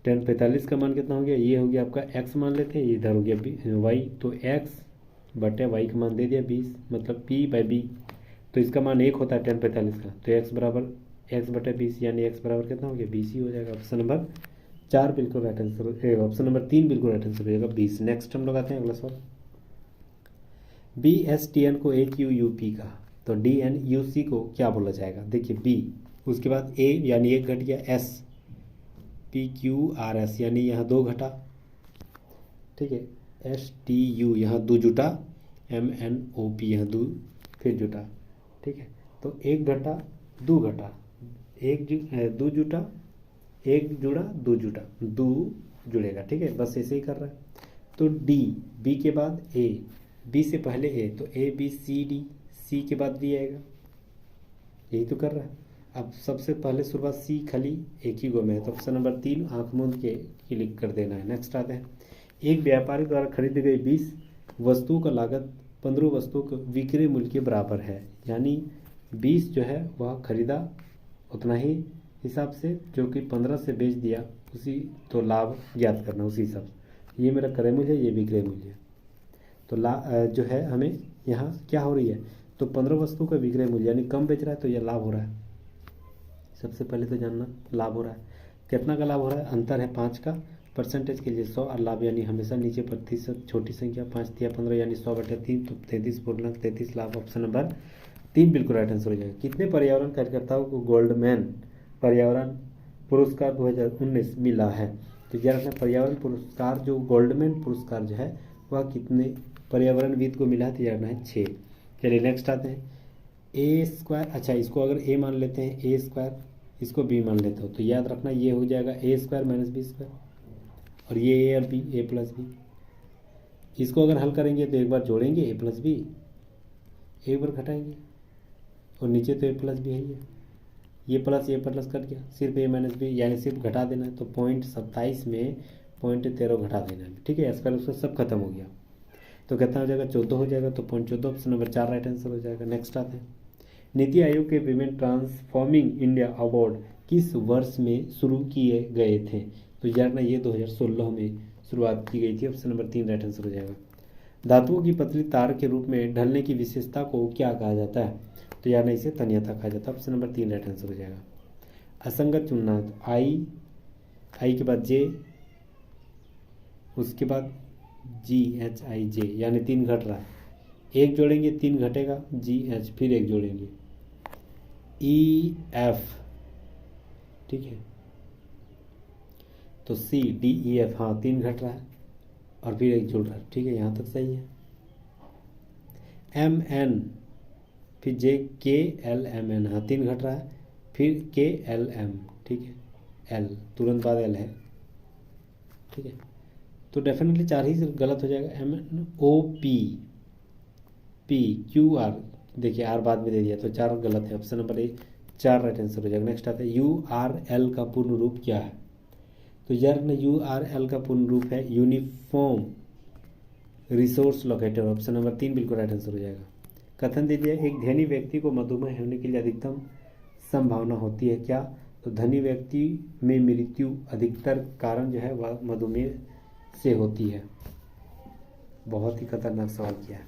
tan 45 का मान कितना हो गया? ये हो गया आपका x मान लेते हैं, इधर हो गया y, तो x बटे y का मान दे दिया 20, मतलब p/b। तो इसका मान 1 होता है tan 45 का, तो x बराबर x बटे 20 यानी x बराबर कितना हो गया? 20 ही हो जाएगा। ऑप्शन नंबर 4 बिल्कुल राइट आंसर, ऑप्शन नंबर 3 बिल्कुल राइट आंसर हो जाएगा 20। नेक्स्ट हम लोग आते हैं अगला सवाल। BSTN को AQUP का, तो DNUC को क्या बोला जाएगा? देखिए B, उसके बाद A यानी 1 घट गया, S PQRS यानी यहाँ 2 घटा, ठीक है, STU यहाँ 2 जुटा, MNOP यहाँ 2 फिर जुटा। ठीक है, तो 1 घटा 2 घटा, 2 जुटा, 1 जुड़ा 2 जुटा, 2 जुड़ेगा। ठीक है, बस ऐसे ही कर रहा है। तो D, B के बाद A, B से पहले A, तो ABCD, C के बाद D आएगा, यही तो कर रहा है। अब सबसे पहले शुरुआत C खाली एक ही गो में है, तो ऑप्शन नंबर 3 आंख मूंद के क्लिक कर देना है। नेक्स्ट आते हैं। एक व्यापारी द्वारा खरीदी गई 20 वस्तुओं का लागत 15 वस्तुओं के विक्रय मूल्य के बराबर है, यानी 20 जो है वह खरीदा उतना ही हिसाब से, जो कि 15 से बेच दिया उसी, तो लाभ ज्ञात करना उसी हिसाब से। ये मेरा क्रय मूल्य है, ये विक्रय मूल्य है। तो जो है हमें यहाँ क्या हो रही है? तो 15 वस्तु का विक्रय मूल्य यानी कम बेच रहा है, तो यह लाभ हो रहा है। सबसे पहले तो जानना लाभ हो रहा है, कितना का लाभ हो रहा है? अंतर है 5 का, परसेंटेज के लिए 100 और लाभ यानी हमेशा नीचे प्रतिशत छोटी संख्या 5 या 15 यानी 100/3, तो 33.33 लाभ। ऑप्शन नंबर 3 बिल्कुल राइट आंसर हो जाएगा। कितने पर्यावरण कार्यकर्ताओं को गोल्डमैन पर्यावरण पुरस्कार 2019 मिला है? तो याद रखना पर्यावरण पुरस्कार, जो गोल्डमैन पुरस्कार जो है वह कितने पर्यावरणविद को मिला है? तो याद रखना है 6। चलिए नेक्स्ट आते हैं। A², अच्छा इसको अगर A मान लेते हैं, A², इसको B मान लेते हो, तो याद रखना ये हो जाएगा A² - B², और ये A और B, A + B। इसको अगर हल करेंगे तो एक बार जोड़ेंगे A + B, एक बार घटाएंगे, और नीचे तो A + B है ही है, ये प्लस कट गया, सिर्फ A - B यानी सिर्फ घटा देना है। तो 0.27 में 0.13 घटा देना है। ठीक है, इसका उसका सब खत्म हो गया। तो कितना हो जाएगा 14 हो जाएगा, तो 0.14 ऑप्शन नंबर 4 राइट आंसर हो जाएगा। नेक्स्ट आते हैं, नीति आयोग के विमेन ट्रांसफॉर्मिंग इंडिया अवार्ड किस वर्ष में शुरू किए गए थे? तो यार ना ये 2016 में शुरुआत की गई थी, ऑप्शन नंबर 3 राइट आंसर हो जाएगा। धातुओं की पतली तार के रूप में ढलने की विशेषता को क्या कहा जाता है? तो यार ना इसे तन्यता कहा जाता है, ऑप्शन नंबर 3 राइट आंसर हो जाएगा। असंगत चुनना, आई के बाद जे, उसके बाद GHIJ, यानी 3 घट रहा है, एक जोड़ेंगे 3 घटेगा, GH फिर एक जोड़ेंगे, EF, ठीक है, तो CDEF, हाँ 3 घट रहा है और फिर एक जुड़ रहा है, ठीक है, यहाँ तक सही है। MN, फिर JKLMN, हाँ 3 घट रहा है, फिर KLM, ठीक है, L तुरंत बाद L है, ठीक है, तो डेफिनेटली 4 ही गलत हो जाएगा। MNOP, PQR, देखिए R बाद में दे दिया तो 4 गलत है, ऑप्शन नंबर 4 राइट आंसर हो जाएगा। नेक्स्ट आता है, URL का पूर्ण रूप क्या है? तो यार ना URL का पूर्ण रूप है uniform resource locator, option number 3 बिल्कुल राइट आंसर हो जाएगा। कथन दीजिए, एक धनी व्यक्ति को मधुमेह होने के लिए अधिकतम संभावना होती है क्या? तो धनी व्यक्ति में मृत्यु अधिकतर कारण जो है वह मधुमेह से होती है। बहुत ही खतरनाक सवाल किया है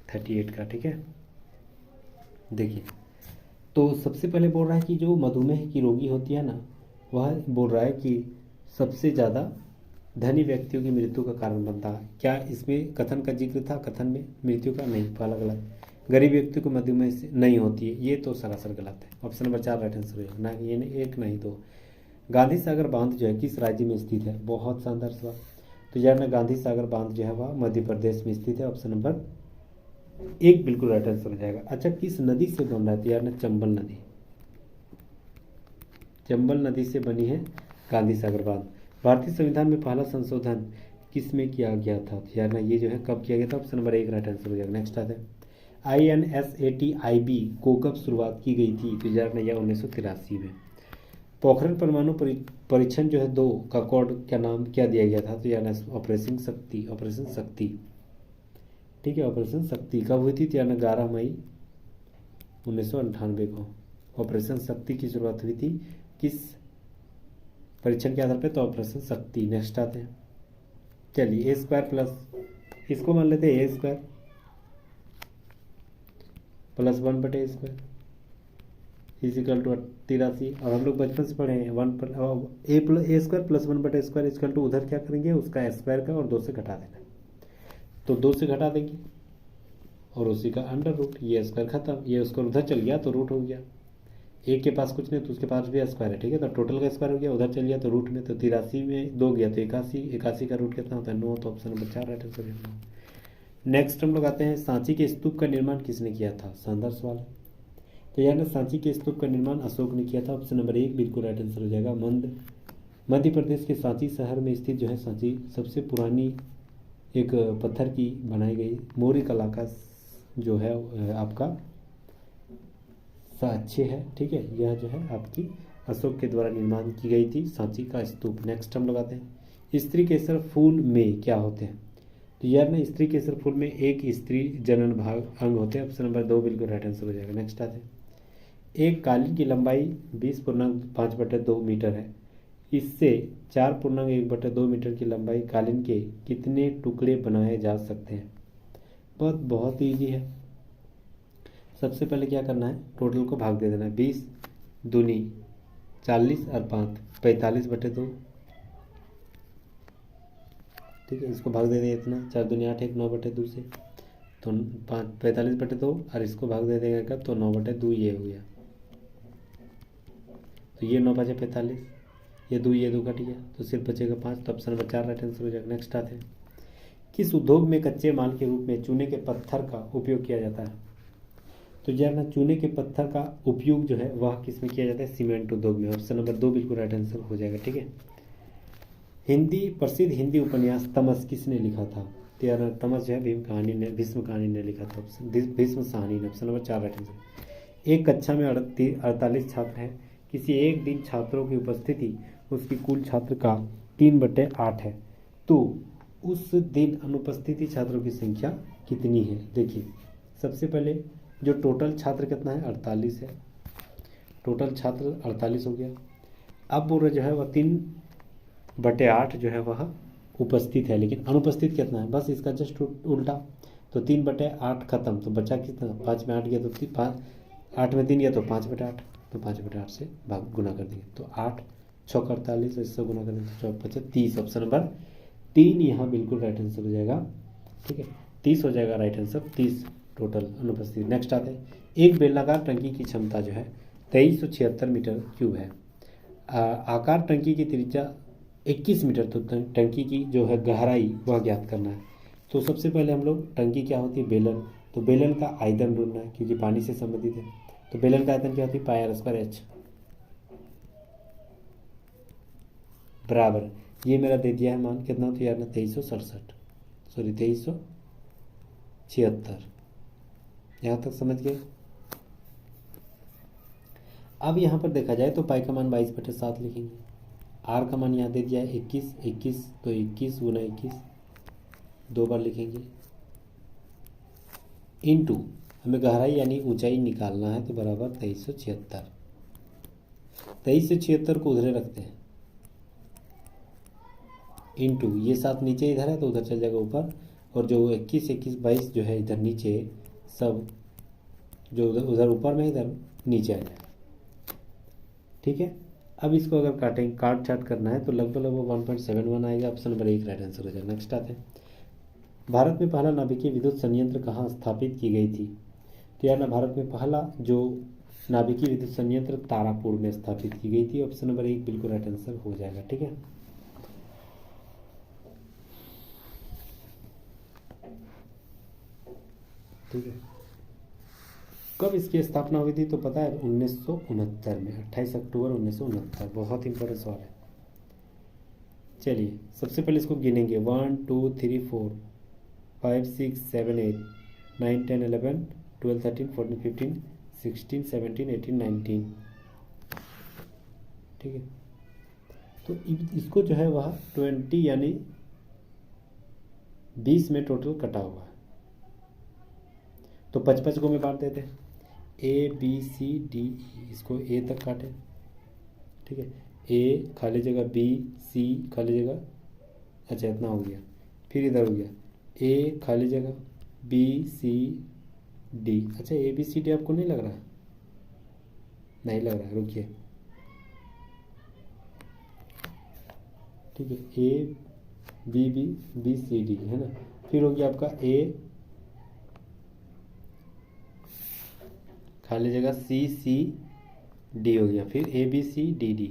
38 का, ठीक है। देखिए, तो सबसे पहले बोल रहा है कि जो मधुमेह की रोगी होती है ना, वह बोल रहा है कि सबसे ज़्यादा धनी व्यक्तियों की मृत्यु का कारण बनता है। क्या इसमें कथन का जिक्र था? कथन में मृत्यु का नहीं, पहला गलत। गरीब व्यक्ति को मधुमेह से नहीं होती है, ये तो सरासर गलत है, ऑप्शन नंबर 4 राइट आंसर होगा। ना ये नहीं, एक नहीं दो। गांधी सागर बांध जो है किस राज्य में स्थित है? बहुत शानदार सवाल। तो यार ना गांधी सागर बांध जो है वह मध्य प्रदेश में स्थित है, ऑप्शन नंबर 1 बिल्कुल राइट आंसर हो जाएगा। अच्छा, किस नदी से बन रहा है? तो यार ना चंबल नदी, चंबल नदी से बनी है गांधी सागर बांध। भारतीय संविधान में पहला संशोधन किस में किया गया था? तो यार ना ये जो है कब किया गया था? ऑप्शन नंबर 1 राइट आंसर हो जाएगा। नेक्स्ट आता है, INSATIB को कब शुरुआत की गई थी? तो यार ना यह 1983 में। पोखरण परमाणु परीक्षण जो है 2 का कोड क्या नाम क्या दिया गया था? तो यार ना ऑपरेशन शक्ति, ऑपरेशन शक्ति, ठीक है, ऑपरेशन शक्ति कब हुई थी? तो यार ना 11 मई 1998 को ऑपरेशन शक्ति की शुरुआत हुई थी। किस परीक्षण के आधार पर? तो ऑपरेशन शक्ति। नेक्स्ट आते हैं, चलिए A² प्लस, इसको मान लेते हैं A² plus 1/A² is equal to 83। और हम लोग बचपन से पढ़े हैं A² plus 1/A² is equal to, उधर क्या करेंगे उसका स्क्वायर का और 2 से घटा देना, तो 2 से घटा देंगे और उसी का अंडर रूट, ये स्क्वायर खत्म, ये उसको उधर चल गया तो रूट हो गया। एक के पास कुछ नहीं तो उसके पास भी स्क्वायर है, ठीक है, तो टोटल का स्क्वायर हो गया, उधर चल गया तो रूट में, तो 83 में 2 गया तो 81, 81 का रूट कितना होता है? 9, तो ऑप्शन नंबर 4 राइट आंसर है। नेक्स्ट हम लोग आते हैं, सांची के स्तूप का निर्माण किसने किया था? शानदार सवाल है। तो यार ना सांची के स्तूप का निर्माण अशोक ने किया था, ऑप्शन नंबर 1 बिल्कुल राइट आंसर हो जाएगा। मध्य प्रदेश के सांची शहर में स्थित जो है सांची सबसे पुरानी एक पत्थर की बनाई गई मौर्य कला का जो है आपका साक्ष्य है, ठीक है, यह जो है आपकी अशोक के द्वारा निर्माण की गई थी सांची का स्तूप। नेक्स्ट हम लोग आते हैं, स्त्री केसर फूल में क्या होते हैं? तो यार ना स्त्री केसर फूल में एक स्त्री जनन भाग अंग होते हैं, ऑप्शन नंबर 2 बिल्कुल राइट आंसर हो जाएगा। नेक्स्ट आते हैं, एक कालीन की लंबाई 20.5/2 मीटर है, इससे 4.1/2 मीटर की लंबाई कालीन के कितने टुकड़े बनाए जा सकते हैं? बहुत ईजी है। सबसे पहले क्या करना है, टोटल को भाग दे देना है, 20 दूनी 40 और 5 45/2, ठीक है, इसको भाग दे दें इतना, 4 दूनी 8, 1 9/2 से, तो 45/2 और इसको भाग दे देंगे कब? तो 9/2 ये हो गया, तो ये 9 बचे 45, ये 2 कट गया तो सिर्फ बचेगा 5, तो ऑप्शन नंबर 4 राइट आंसर हो जाएगा। नेक्स्ट आते हैं, किस उद्योग में कच्चे माल के रूप में चूने के पत्थर का उपयोग किया जाता है? तो यार ना चूने के पत्थर का उपयोग जो है वह किस में किया जाता है? सीमेंट उद्योग में, ऑप्शन नंबर 2 बिल्कुल राइट आंसर हो जाएगा, ठीक है। प्रसिद्ध हिंदी उपन्यास तमस किसने लिखा था? तो यार तमस जो है भीष्म कहानी ने लिखा था, भीष्म साहनी ने, ऑप्शन नंबर 4 राइट आंसर। एक कक्षा में 48 छात्र हैं, किसी एक दिन छात्रों की उपस्थिति उसकी कुल छात्र का 3/8 है, तो उस दिन अनुपस्थिति छात्रों की संख्या कितनी है। देखिए सबसे पहले जो टोटल छात्र कितना है 48 है, टोटल छात्र 48 हो गया। अब वो जो है वह 3/8 जो है वह उपस्थित है, लेकिन अनुपस्थित कितना है, बस इसका जस्ट उल्टा। तो 3/8 खत्म, तो बचा कितना, 5 में 8 गया तो 8 में 3 गया तो 5/8, तो 5/8 से भाग गुना कर दिए तो 8 6 48, इससे गुना कर दिए तो 30। ऑप्शन नंबर 3 यहाँ बिल्कुल राइट आंसर हो जाएगा। ठीक है 30 हो जाएगा राइट आंसर, 30 टोटल अनुपस्थित। नेक्स्ट आते हैं, एक बेलनाकार टंकी की क्षमता जो है 2376 मीटर क्यूब है। आकार टंकी की त्रिज्या 21 मीटर, तो टंकी की जो है गहराई वह ज्ञात करना है। तो सबसे पहले हम लोग, टंकी क्या होती है, बेलन, तो बेलन का आयतन ढूंढना है क्योंकि पानी से संबंधित है। तो बेलन का आयतन क्या होती है, πr² h बराबर, ये मेरा दे दिया है मान कितना, तो यार ना 2367, सॉरी 2376, यहाँ तक समझ गए। अब यहाँ पर देखा जाए तो पाई का मान 22/7 लिखेंगे, आर का मान यहाँ दे दिया है 21, तो 21 गुना 21 दो बार लिखेंगे, इनटू हमें गहराई यानी ऊंचाई निकालना है तो बराबर 2376। 2376 को उधरे रखते हैं, इनटू ये 7 नीचे इधर है तो उधर चल जाएगा ऊपर, और जो 21 21 22 जो है इधर नीचे, सब जो उधर ऊपर में इधर नीचे आ जाएगा। ठीक है, अब इसको अगर काट छाट करना है तो लगभग 1.71 आएगा। ऑप्शन नंबर 1 राइट आंसर हो जाएगा। नेक्स्ट आते हैं, भारत में पहला नाभिकीय विद्युत संयंत्र कहाँ स्थापित की गई थी। तो यार ना भारत में पहला जो नाभिकीय विद्युत संयंत्र तारापुर में स्थापित की गई थी। ऑप्शन नंबर 1 बिल्कुल राइट आंसर हो जाएगा। ठीक है, ठीक है, कब इसकी स्थापना हुई थी तो पता है 1969 में, 28 अक्टूबर 1969। बहुत इंपॉर्टेंट सवाल है। चलिए सबसे पहले इसको गिनेंगे, 1 2 3 4 5 6 7 8 9 10 11 12 13 14 15 16 17 18 19। ठीक है, तो इसको जो है वह 20 यानी 20 में टोटल कटा हुआ है, तो 55 को में बांट देते हैं, ABCDE, इसको ए तक काटे। ठीक है, ए खाली जगह, B C खाली जगह, अच्छा इतना हो गया, फिर इधर हो गया ए खाली जगह BCD। अच्छा ABCD आपको नहीं लग रहा, नहीं लग रहा, रुकिए। ठीक है, ABCD है ना, फिर हो गया आपका ए खाली जगह CCD हो गया, फिर ABCDD,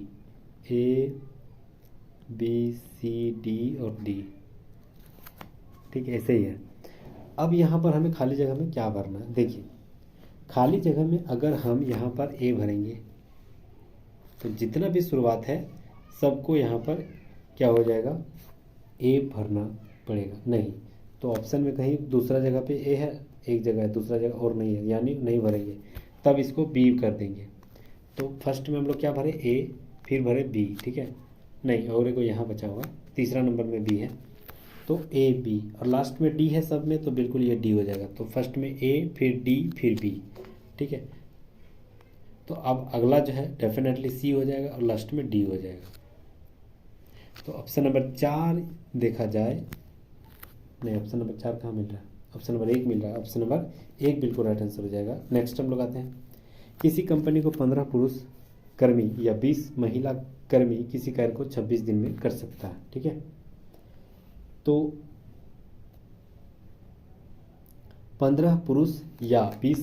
ABCD और D। ठीक है, ऐसे ही है। अब यहाँ पर हमें खाली जगह में क्या भरना है, देखिए खाली जगह में अगर हम यहाँ पर A भरेंगे तो जितना भी शुरुआत है सबको यहाँ पर क्या हो जाएगा, A भरना पड़ेगा। नहीं तो ऑप्शन में कहीं दूसरा जगह पे A है, एक जगह है, दूसरा जगह और नहीं है, यानी नहीं भरेंगे, तब इसको B कर देंगे। तो फर्स्ट में हम लोग क्या भरे, A, फिर भरे B। ठीक है, नहीं और एक यहाँ बचा हुआ, तीसरा नंबर में B है, तो A B, और लास्ट में D है सब में, तो बिल्कुल ये D हो जाएगा। तो फर्स्ट में A, फिर D, फिर B। ठीक है, तो अब अगला जो है डेफिनेटली C हो जाएगा और लास्ट में D हो जाएगा। तो ऑप्शन नंबर 4 देखा जाए, नहीं ऑप्शन नंबर 4 कहाँ मिल रहा है, ऑप्शन नंबर 1 मिल रहा है। ऑप्शन नंबर 1 बिल्कुल राइट आंसर हो जाएगा। नेक्स्ट हम लोग आते हैं, किसी कंपनी को 15 पुरुष कर्मी या 20 महिला कर्मी किसी कार्य को 26 दिन में कर सकता है। ठीक है, तो 15 पुरुष या 20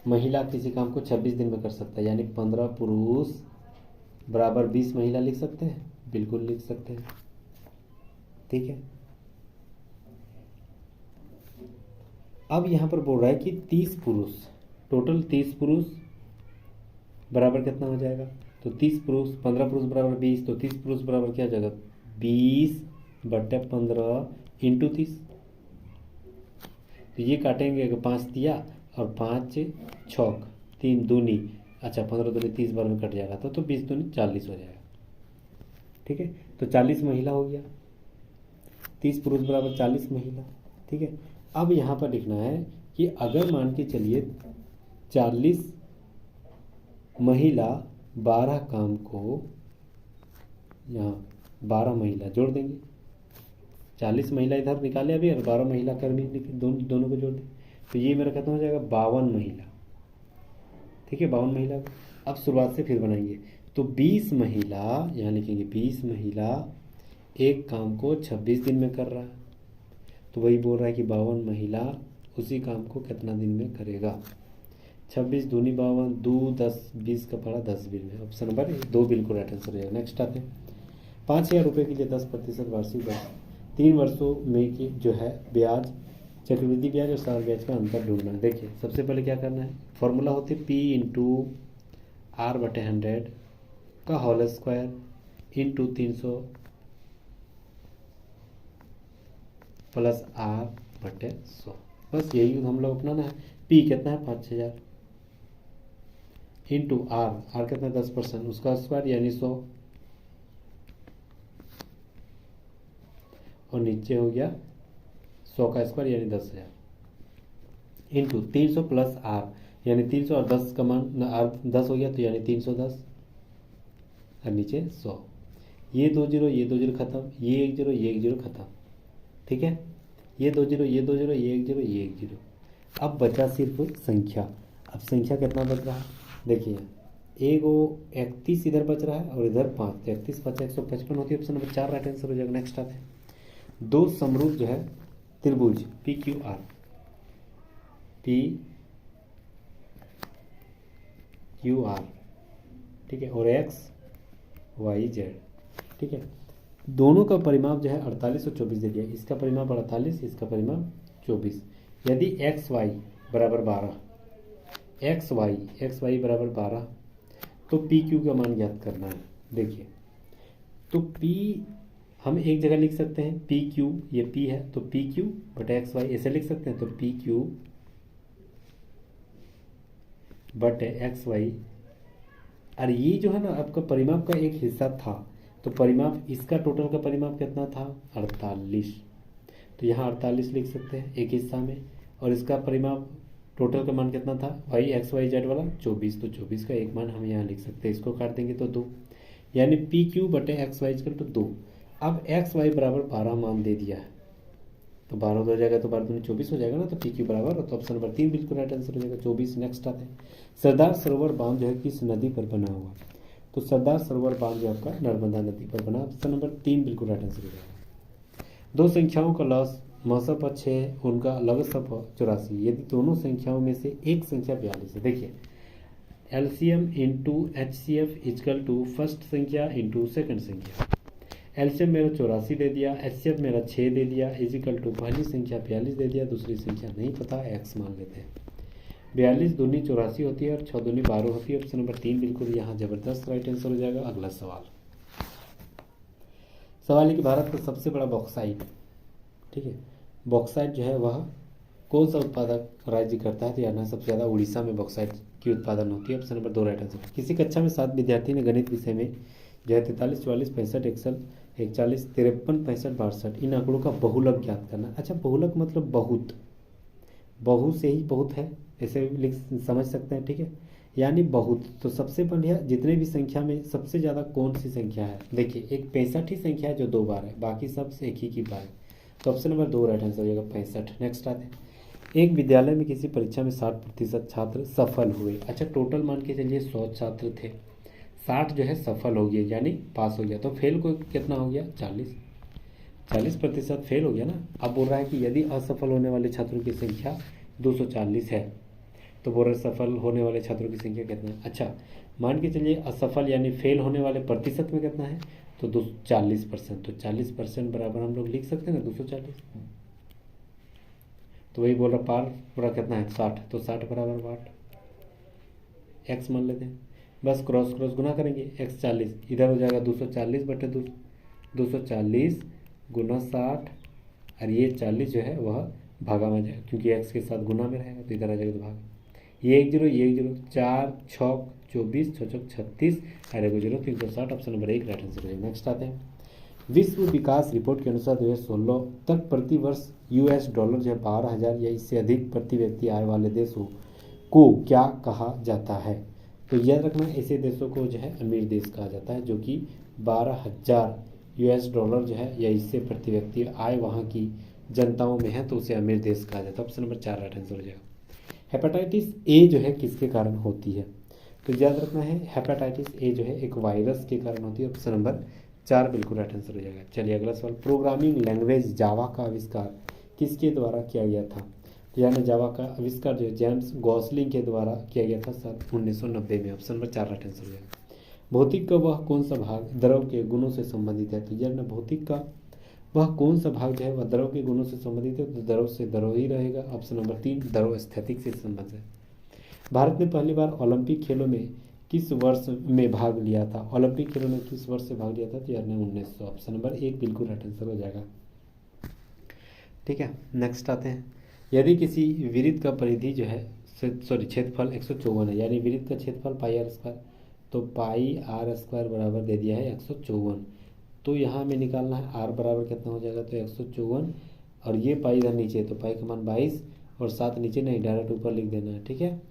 महिला किसी काम को 26 दिन में कर सकता है, यानी 15 पुरुष बराबर 20 महिला लिख सकते हैं, बिल्कुल लिख सकते हैं। ठीक है, अब यहाँ पर बोल रहा है कि 30 पुरुष, टोटल 30 पुरुष बराबर कितना हो जाएगा, तो 30 पुरुष 15 पुरुष बराबर 20, तो 30 पुरुष बराबर क्या हो जाएगा, 20/15 इंटू 30। तो ये काटेंगे अगर 5 दिया और 5 छौक 3 दूनी, अच्छा 15 दूनी 30 बार में कट जाएगा, तो 20 दूनी 40 हो जाएगा। ठीक है, तो 40 महिला हो गया। 30 पुरुष बराबर 40 महिला। ठीक है, अब यहाँ पर लिखना है कि अगर मान के चलिए 40 महिला 12 काम को, यहाँ 12 महिला जोड़ देंगे, 40 महिला इधर निकाले अभी और 12 महिला कर्मी दोनों को जोड़ दें, तो ये मेरा खत्म हो जाएगा 52 महिला। ठीक है, 52 महिला। अब शुरुआत से फिर बनाएंगे, तो 20 महिला, यहाँ लिखेंगे 20 महिला एक काम को 26 दिन में कर रहा है, तो वही बोल रहा है कि 52 महिला उसी काम को कितना दिन में करेगा। 26 दूनी 52, 2 10 20 का पड़ा 10 बिल में। ऑप्शन नंबर 2 बिल्कुल राइट आंसर हो जाएगा। नेक्स्ट आते हैं, 5000 रुपये के लिए 10% वार्षिक ब्याज, 3 वर्षों में की जो है ब्याज, चक्रवृद्धि ब्याज और सार ब्याज का अंतर ढूंढना है। देखिए सबसे पहले क्या करना है, फॉर्मूला होती है P इंटू R/100 का whole square into 300 plus R/100। बस यही हम लोग अपनाना है। P कितना है 5000 इंटू R कितना 10%, उसका स्क्वायर यानी 100, और नीचे हो गया 100 का स्क्वायर यानी 10,000 इंटू 300 प्लस R यानी 300 और 10 का मान R 10 हो गया तो यानी 310 और नीचे 100। ये 2 जीरो ये 2 जीरो खत्म, ये 1 जीरो ये 1 जीरो खत्म। ठीक है, ये 2 जीरो ये 2 जीरो ये 1 जीरो ये 1 जीरो। अब बचा सिर्फ संख्या। अब संख्या कितना बच रहा है, देखिए एगो 31 इधर बच रहा है और इधर 5, तो 31 5 155 होती है। ऑप्शन नंबर 4 राइट आंसर हो जाएगा। नेक्स्ट आते हैं, दो समरूप जो है त्रिभुज PQR, ठीक है, और XYZ। ठीक है, दोनों का परिमाप जो है 48 और 24 दे दिया। इसका परिमाप 48, इसका परिमाप 24। यदि XY बराबर 12, XY बराबर 12, तो PQ का मान ज्ञात करना है। देखिए तो P हम एक जगह लिख सकते हैं PQ, ये P है तो PQ बटा XY ऐसे लिख सकते हैं, तो PQ बटे XY। और ये जो है ना आपका परिमाप का एक हिस्सा था, तो परिमाप इसका टोटल का परिमाप कितना था 48, तो यहाँ 48 लिख सकते हैं एक हिस्सा में, और इसका परिमाप टोटल का मान कितना था XYZ वाला 24, तो 24 का एक मान हम यहाँ लिख सकते हैं। इसको काट देंगे तो 2, यानी PQ बटे XY तो 2। अब XY बराबर 12 मान दे दिया है, तो 12 हो जाएगा, तो 12 दूनी 24 हो जाएगा ना, तो PQ बराबर, तो ऑप्शन नंबर 3 बिल्कुल राइट आंसर हो जाएगा 24। नेक्स्ट आते हैं, सरदार सरोवर बांध जो है किस नदी पर बना हुआ, तो सरदार सरोवर बांध जो आपका नर्मदा नदी पर बना। ऑप्शन नंबर 3 बिल्कुल राइट आंसर हो जाएगा। दो संख्याओं का लॉस मौसा पक्ष है, उनका लघुशः 84, यदि दोनों संख्याओं में से एक संख्या 42 है। देखिए LCM into HCF equal to first संख्या इंटू सेकंड संख्या। LCM मेरा 84 दे दिया, HCF मेरा 6 दे दिया, इजिकल टू पहली संख्या 42 दे दिया, दूसरी संख्या नहीं पता, X मान लेते हैं। 42 दूनी 84 होती है और 6 दूनी 12 होती है। ऑप्शन नंबर 3 बिल्कुल यहाँ जबरदस्त राइट आंसर हो जाएगा। अगला सवाल है कि भारत का सबसे बड़ा बॉक्साइट, ठीक है, बॉक्साइट जो है वह कौन सा उत्पादक राज्य करता है, तो यहाँ सबसे ज़्यादा उड़ीसा में बॉक्साइट की उत्पादन होती है। Option number 2 right answer. किसी कक्षा में 7 विद्यार्थी ने गणित विषय में जो है 43 44 65 41 53 65 62 इन आंकड़ों का बहुलक ज्ञात करना। अच्छा, बहुलक मतलब बहुत, बहु से ही बहुत है ऐसे लिख समझ सकते हैं। ठीक है, यानी बहुत, तो सबसे बढ़िया जितने भी संख्या में सबसे ज़्यादा कौन सी संख्या है, देखिए एक 65 ही संख्या है जो 2 बार है, बाकी सब से एक ही की बार है, तो ऑप्शन नंबर 2 राइट आंसर हो जाएगा 65। नेक्स्ट आते हैं, एक विद्यालय में किसी परीक्षा में 60% छात्र सफल हुए। अच्छा, टोटल मान के चलिए 100 छात्र थे, 60 जो है सफल हो गया यानी पास हो गया, तो फेल को कितना हो गया 40% फेल हो गया ना। अब बोल रहा है कि यदि असफल होने वाले छात्रों की संख्या 240 है, तो बोल रहे सफल होने वाले छात्रों की संख्या कितना है। अच्छा, मान के चलिए असफल यानी फेल होने वाले प्रतिशत में कितना है, तो 40%, तो 40% बराबर हम लोग लिख सकते हैं ना 240, तो वही बोल रहा पार पूरा कितना है 60, तो 60 बराबर 60 एक्स मान लेते हैं। बस क्रॉस क्रॉस गुना करेंगे, x 40 इधर हो जाएगा 240 बटे 240 गुना 60, और ये 40 जो है वह भागा में जाएगा क्योंकि x के साथ गुना में रहेगा, तो इधर आ जाएगा तो भागा, ये 1 0 ये 1 0 4 6 24 6 6 36 और 1 0 360। ऑप्शन नंबर 1 राइट आंसर हो जाएगा। नेक्स्ट आते हैं, विश्व विकास रिपोर्ट के अनुसार 2016 तक प्रति वर्ष US डॉलर जो है 12,000 या इससे अधिक प्रति व्यक्ति आय वाले देशों को क्या कहा जाता है? तो याद रखना, ऐसे देशों को जो है अमीर देश कहा जाता है जो कि 12,000 US डॉलर जो है या इससे प्रति व्यक्ति आय वहाँ की जनताओं में है तो उसे अमीर देश कहा जाता है। ऑप्शन नंबर 4 राइट आंसर हो जाएगा। हेपेटाइटिस ए जो है किसके कारण होती है? तो याद रखना है हेपेटाइटिस ए जो है एक वायरस के कारण होती है। ऑप्शन नंबर 4 बिल्कुल राइट आंसर हो जाएगा। चलिए अगला सवाल, प्रोग्रामिंग लैंग्वेज जावा का आविष्कार किसके द्वारा किया गया था? तो यानी जावा का आविष्कार जो है जेम्स गॉसलिंग के द्वारा किया गया था सन 1990 में। ऑप्शन नंबर 4 राइट आंसर हो जाएगा। भौतिक का वह कौन सा भाग द्रव के गुणों से संबंधित है? तो यानी भौतिक का वह कौन सा भाग जो है वह द्रव के गुणों से संबंधित है? तो द्रव से द्रव ही रहेगा। ऑप्शन नंबर 3 द्रव स्थैतिक से संबंधित है। भारत ने पहली बार ओलंपिक खेलों में किस वर्ष में भाग लिया था? ओलंपिक खेलों में किस वर्ष से भाग लिया था? तो यार 1900। ऑप्शन नंबर 1 बिल्कुल राइट आंसर हो जाएगा। ठीक है, नेक्स्ट आते हैं। यदि किसी वृत्त का परिधि जो है क्षेत्रफल 154 है, यानी वृत्त का क्षेत्रफल पाई आर स्क्वायर, तो पाई आर स्क्वायर बराबर दे दिया है 154। तो यहाँ हमें निकालना है आर बराबर कितना हो जाएगा? तो 154 और ये पाई इधर नीचे तो पाई का मान 22 और 7 नीचे नहीं, डायरेक्ट ऊपर लिख देना है। ठीक है,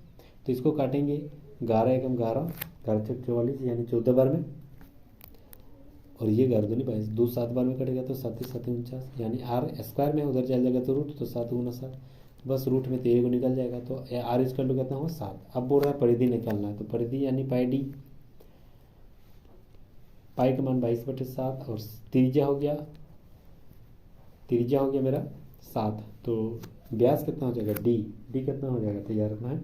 तो इसको काटेंगे 11 एकम 11, 11 चौक 44 यानी 14 बार में, और ये 11 दूनी 22, 2 7 बार में कटेगा तो 7 7 49, यानी आर स्क्वायर में उधर चल जाएगा तो रूट, तो 7 गुना 7, बस रूट में तो एक निकल जाएगा। तो आर इक्वल टू कितना हो 7। अब बोल रहा है परिधि निकालना है, तो परिधि यानी पाई डी, पाई का मान 22/7 और त्रिज्या हो गया मेरा 7, तो व्यास कितना हो जाएगा डी कितना हो जाएगा? तैयार रखना है,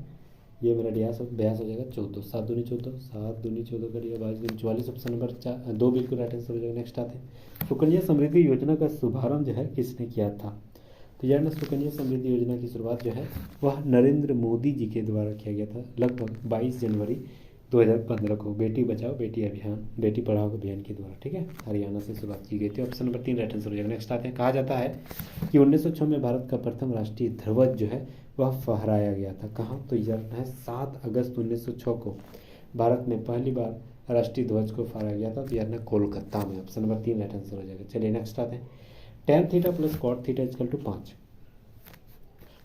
ये मेरा व्यास हो जाएगा 14, 7 दूनी 14, 7 दूनी 14 करिए 22 दूनी 44। ऑप्शन नंबर 2 बिल्कुल राइट आंसर हो जाएगा। नेक्स्ट आते हैं, सुकन्या समृद्धि योजना का शुभारंभ जो है किसने किया था? तो यार ना सुकन्या समृद्धि योजना की शुरुआत जो है वह नरेंद्र मोदी जी के द्वारा किया गया था लगभग 22 जनवरी 2015 को, बेटी बचाओ बेटी पढ़ाओ अभियान के द्वारा। ठीक है, हरियाणा से शुरुआत की गई थी। ऑप्शन नंबर 3 राइट आंसर हो जाएगा। नेक्स्ट आते हैं, कहा जाता है कि 1906 में भारत का प्रथम राष्ट्रीय ध्वज जो है वह फहराया गया था। कहाँ? तो यह है 7 अगस्त 1906 को भारत में पहली बार राष्ट्रीय ध्वज को फहराया गया था। तो यह कोलकाता में। ऑप्शन नंबर 3 राइट आंसर हो जाएगा। चलिए नेक्स्ट आते हैं, tan theta plus cot theta equal to 5।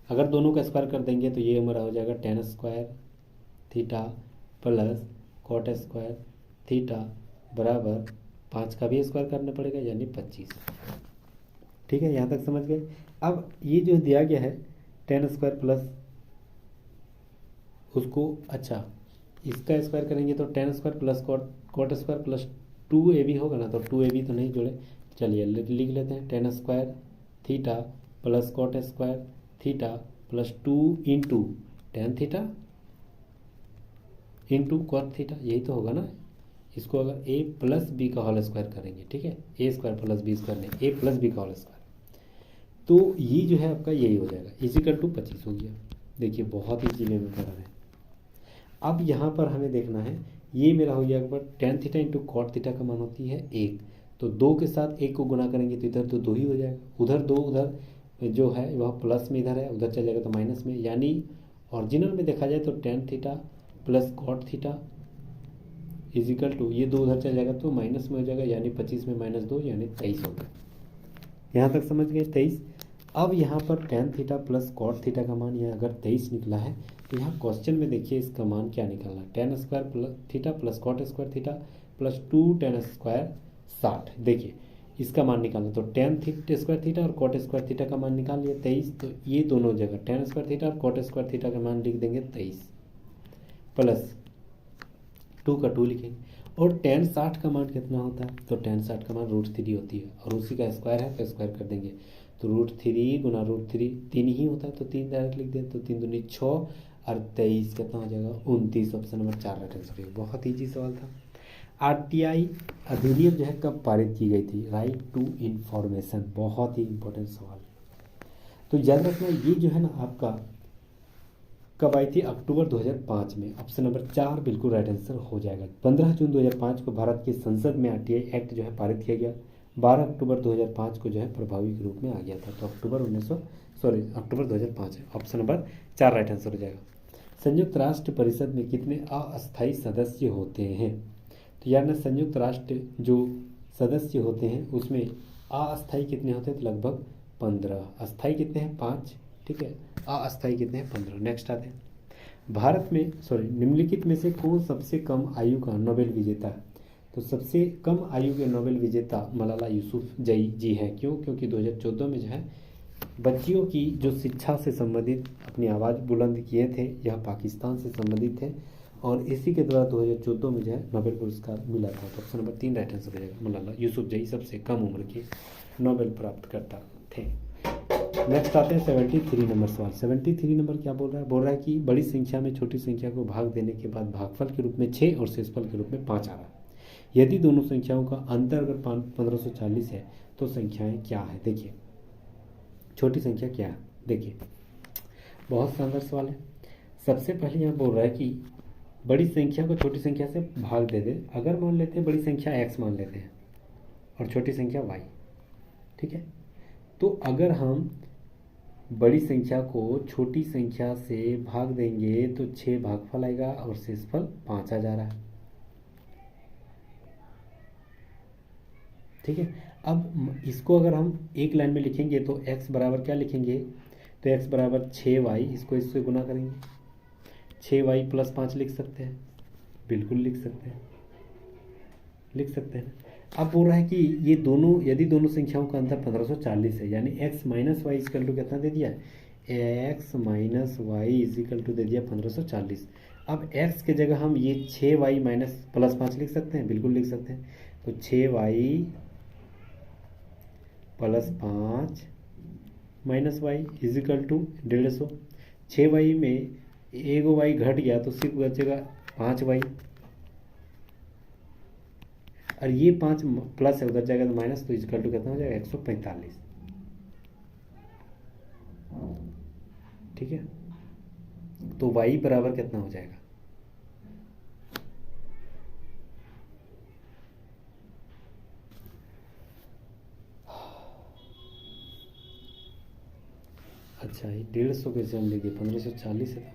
अगर दोनों का स्क्वायर कर देंगे तो ये हमारा हो जाएगा tan square theta plus cot square theta बराबर 5 का भी स्क्वायर करना पड़ेगा यानी 25। ठीक है, यहाँ तक समझ गए। अब ये जो दिया गया है tan स्क्वायर प्लस उसको, अच्छा इसका स्क्वायर करेंगे तो tan square plus cot square plus 2ab होगा ना, तो 2ab तो नहीं जोड़े, चलिए लिख लेते हैं tan square theta plus cot square theta plus 2 into tan theta into cot theta, यही तो होगा ना। इसको अगर a प्लस बी का होल स्क्वायर करेंगे, ठीक है, A square plus B square नहीं, a प्लस बी का होल स्क्वायर, तो ये जो है आपका यही हो जाएगा, इजिकल टू 25 हो गया। देखिए बहुत ही इजीली में करा है। अब यहाँ पर हमें देखना है, ये मेरा हो गया पर tan theta into cot theta का मान होती है 1, तो 2 के साथ 1 को गुना करेंगे तो इधर तो 2 ही हो जाएगा, उधर 2, उधर जो है वह प्लस में इधर है, उधर चल जाएगा तो माइनस में, यानी ओरिजिनल में देखा जाए तो tan theta plus cot theta equal to ये 2 उधर चल जाएगा तो माइनस में हो जाएगा, यानी 25 में -2 यानी 23 हो गया। यहाँ तक समझ गए 23। अब यहाँ पर tan theta plus cot theta का मान यहाँ अगर 23 निकला है तो यहाँ क्वेश्चन में देखिए इसका मान क्या निकलना है, tan square plus theta plus cot square theta plus 2 tan square 60। देखिए इसका मान निकालना, तो टेन स्क्वायर थीटा और कॉट स्क्वायर थीटा का मान निकाल लिया 23, तो ये दोनों जगह टेन स्क्वायर थीटा और कॉट स्क्वायर थीटा का मान लिख देंगे 23 प्लस 2 का 2 लिखेंगे, और टेन 60 का मान कितना होता है, तो टेन 60 का मान √3 होती है, और उसी का स्क्वायर है तो स्क्वायर कर देंगे, तो √3 गुना √3 3 ही होता है, तो 3 डायरेक्ट लिख दें, तो 3 दूनी 6 और 23 कितना हो जाएगा 29। ऑप्शन नंबर 4 राइट आंसर है। बहुत ईजी सवाल था। आरटीआई अधिनियम जो है कब पारित की गई थी, राइट टू इंफॉर्मेशन, बहुत ही इंपॉर्टेंट सवाल। तो याद रखना ये जो है ना आपका कब आई थी, अक्टूबर 2005 में। ऑप्शन नंबर 4 बिल्कुल राइट आंसर हो जाएगा। 15 जून 2005 को भारत की संसद में आरटीआई एक्ट जो है पारित किया गया, 12 अक्टूबर 2005 को जो है प्रभावी रूप में आ गया था, तो अक्टूबर 2005 है। ऑप्शन नंबर 4 राइट आंसर हो जाएगा। संयुक्त राष्ट्र परिषद में कितने अस्थायी सदस्य होते हैं, तो यार ना संयुक्त राष्ट्र जो सदस्य होते हैं उसमें अस्थायी कितने होते हैं, तो लगभग 15। अस्थायी कितने हैं, 5। ठीक है, अस्थायी कितने हैं, 15। नेक्स्ट आते हैं, भारत में निम्नलिखित में से कौन सबसे कम आयु का नोबेल विजेता है। तो सबसे कम आयु के नोबेल विजेता मलाला यूसुफजई जी हैं। क्यों? क्योंकि 2014 में जो है बच्चियों की जो शिक्षा से संबंधित अपनी आवाज़ बुलंद किए थे, यह पाकिस्तान से संबंधित थे और इसी के द्वारा 2014 में जो है नोबेल पुरस्कार मिला था। तो ऑप्शन नंबर 3 राइट आंसर हो जाएगा। मलाला यूसुफजई सबसे कम उम्र के नोबेल प्राप्त करता थे। नेक्स्ट आते हैं 73 नंबर सवाल। 73 नंबर क्या बोल रहा है? बोल रहा है कि बड़ी संख्या में छोटी संख्या को भाग देने के बाद भागफल के रूप में 6 और शेषफल के रूप में 5 आ रहा है। यदि दोनों संख्याओं का अंतर अगर 1540 है तो संख्याएं क्या है? देखिए छोटी संख्या क्या है, देखिए बहुत शानदार सवाल है। सबसे पहले यहाँ बोल रहा है कि बड़ी संख्या को छोटी संख्या से भाग दे दे। अगर मान लेते हैं बड़ी संख्या x मान लेते हैं और छोटी संख्या y, ठीक है, तो अगर हम बड़ी संख्या को छोटी संख्या से भाग देंगे तो 6 भागफल आएगा और शेषफल 5 आ जा रहा है। ठीक है, अब इसको अगर हम एक लाइन में लिखेंगे तो x बराबर क्या लिखेंगे, तो x बराबर 6y, इसको इससे गुना करेंगे 6y प्लस 5 लिख सकते हैं, बिल्कुल लिख सकते हैं, लिख सकते हैं। अब बोल रहा है कि ये दोनों, यदि दोनों संख्याओं का अंतर 1540 है, यानी x minus Y equal to कितना दे दिया, x minus Y equal to दे दिया 1540। अब x के जगह हम ये 6y माइनस प्लस 5 लिख सकते हैं, बिल्कुल लिख सकते हैं। तो 6y plus 5 minus Y equal to 150। 6y में एगो y घट गया तो सिर्फ बचेगा 5y, और ये 5 प्लस है, उधर जाएगा तो माइनस, तो इजिकल टू कितना हो जाएगा 145। ठीक है, तो y बराबर कितना हो जाएगा, अच्छा ये 150 कैसे हम लिखे, 1540 है,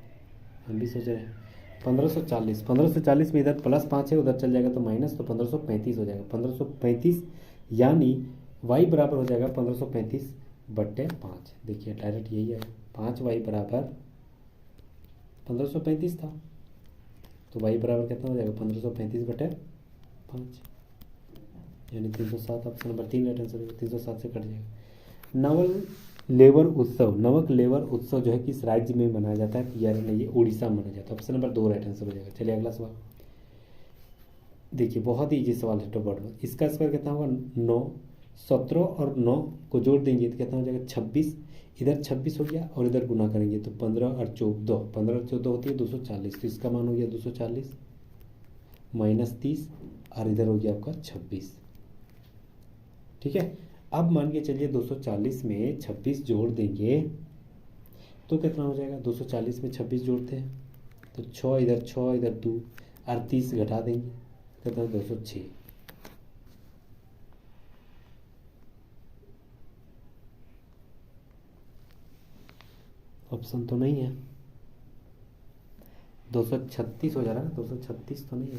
हम भी सोच रहे हैं 1540। 1540 में इधर प्लस 5 है, उधर चल जाएगा तो माइनस, तो 1535 हो जाएगा। 1535 यानी y बराबर हो जाएगा 1535/5। देखिए डायरेक्ट यही है, 5y बराबर 1535 था, तो y बराबर कितना हो जाएगा 1535/5, यानी 307। ऑप्शन नंबर 3 राइट आंसर होगा, 307 से कट जाएगा। नवक लेवर उत्सव जो है किस राज्य में मनाया जाता है, यानी नहीं, ये उड़ीसा में मनाया जाता है। ऑप्शन नंबर 2 राइट आंसर हो जाएगा। चलिए अगला सवाल देखिए, बहुत ही इजी सवाल है। तो बर्ड इसका स्क्वायर कितना होगा 9। 17 और 9 को जोड़ देंगे तो कितना हो जाएगा 26। इधर 26 हो गया और इधर गुना करेंगे तो 15 और 14, 15 और 14 होती है 240, तो इसका मान हो गया 240 माइनस 30, और इधर हो गया आपका 26। ठीक है, अब मान के चलिए 240 में 26 जोड़ देंगे तो कितना हो जाएगा, 240 में 26 जोड़ते हैं तो 6 इधर 2 और 30 घटा देंगे, कितना 206। ऑप्शन तो नहीं है, 236 हो जा रहा है, 236 तो नहीं है।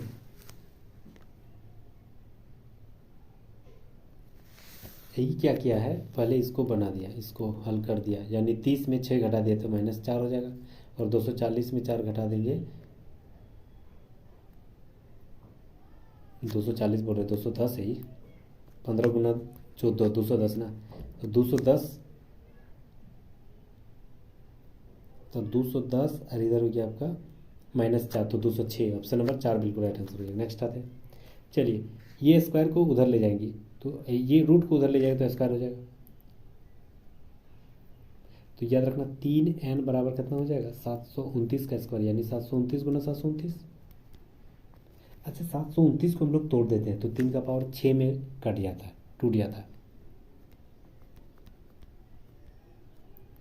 यही क्या किया है, पहले इसको बना दिया, इसको हल कर दिया, यानी 30 में 6 घटा दिया तो -4 हो जाएगा, और 240 में 4 घटा देंगे, 240 बोल रहे 210 है ही, 15 गुना 14 210 ना, तो 210, तो 210 और इधर हो गया आपका -4, तो 206। ऑप्शन नंबर 4 बिल्कुल राइट आंसर हो गया। नेक्स्ट आते हैं, चलिए ये स्क्वायर को उधर ले जाएंगे तो ये रूट को उधर ले जाएगा तो स्क्वायर हो जाएगा, तो याद रखना 3n बराबर कितना हो जाएगा 729 का स्क्वायर, यानी 729 गुना 729। अच्छा 729 को हम लोग तोड़ देते हैं तो 3 का पावर 6 में कट जाता है, टूट जाता है,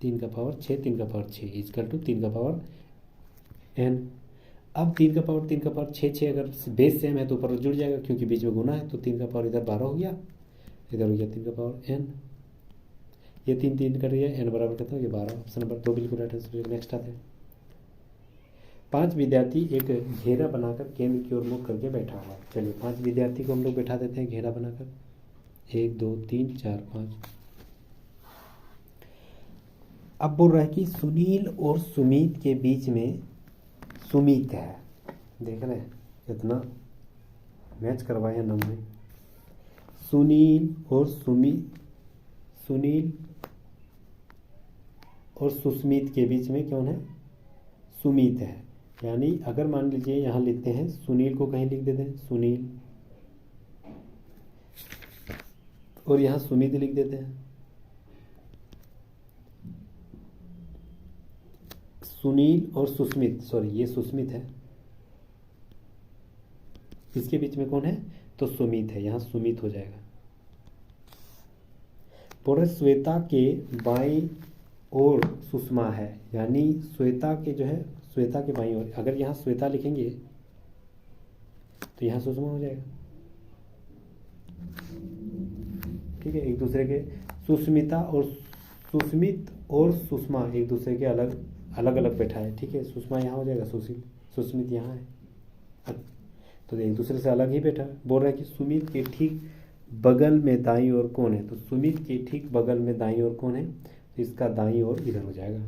3 का पावर 6, 3 का पावर 6 इजकल टू 3 का पावर n। अब 3 का पावर 6 अगर बेस सेम है तो ऊपर जुड़ जाएगा क्योंकि बीच में गुना है, तो 3 का पावर इधर 12 हो गया, इधर हो गया 3 का पावर n, ये 3 कट गया, n बराबर कितना हो गया 12। ऑप्शन नंबर 2 बिल्कुल राइट आंसर। नेक्स्ट आते हैं, 5 विद्यार्थी एक घेरा बनाकर केंद्र की ओर मुख करके बैठा हुआ है। चलिए 5 विद्यार्थी को हम लोग बैठा देते हैं घेरा बनाकर, 1 2 3 4 5। अब बोल रहा है कि सुनील और सुमित के बीच में सुमित है। देख रहे हैं कितना मैच करवाया नाम में। सुनील और सुस्मित के बीच में कौन है? सुमित है। यानी अगर मान लीजिए यहाँ लिखते हैं सुनील को कहीं लिख देते हैं सुनील, और यहाँ सुमित लिख देते हैं। सुनील और सुस्मित, सॉरी ये सुस्मित है, इसके बीच में कौन है? तो सुमित है, यहाँ सुमित हो जाएगा। पूरे श्वेता के बाईं ओर सुषमा है, यानी श्वेता के जो है श्वेता के बाईं ओर, अगर यहाँ श्वेता लिखेंगे तो यहाँ सुषमा हो जाएगा। ठीक है, एक दूसरे के सुस्मिता और सुस्मित और सुषमा एक दूसरे के अलग अलग बैठा है। ठीक है, सुषमा यहाँ हो जाएगा, सुस्मित यहाँ है, तो एक दूसरे से अलग ही बैठा है। बोल रहा है कि सुमित के ठीक बगल में दाईं ओर कौन है? तो सुमित के ठीक बगल में दाईं ओर कौन है? तो इसका दाईं ओर इधर हो जाएगा,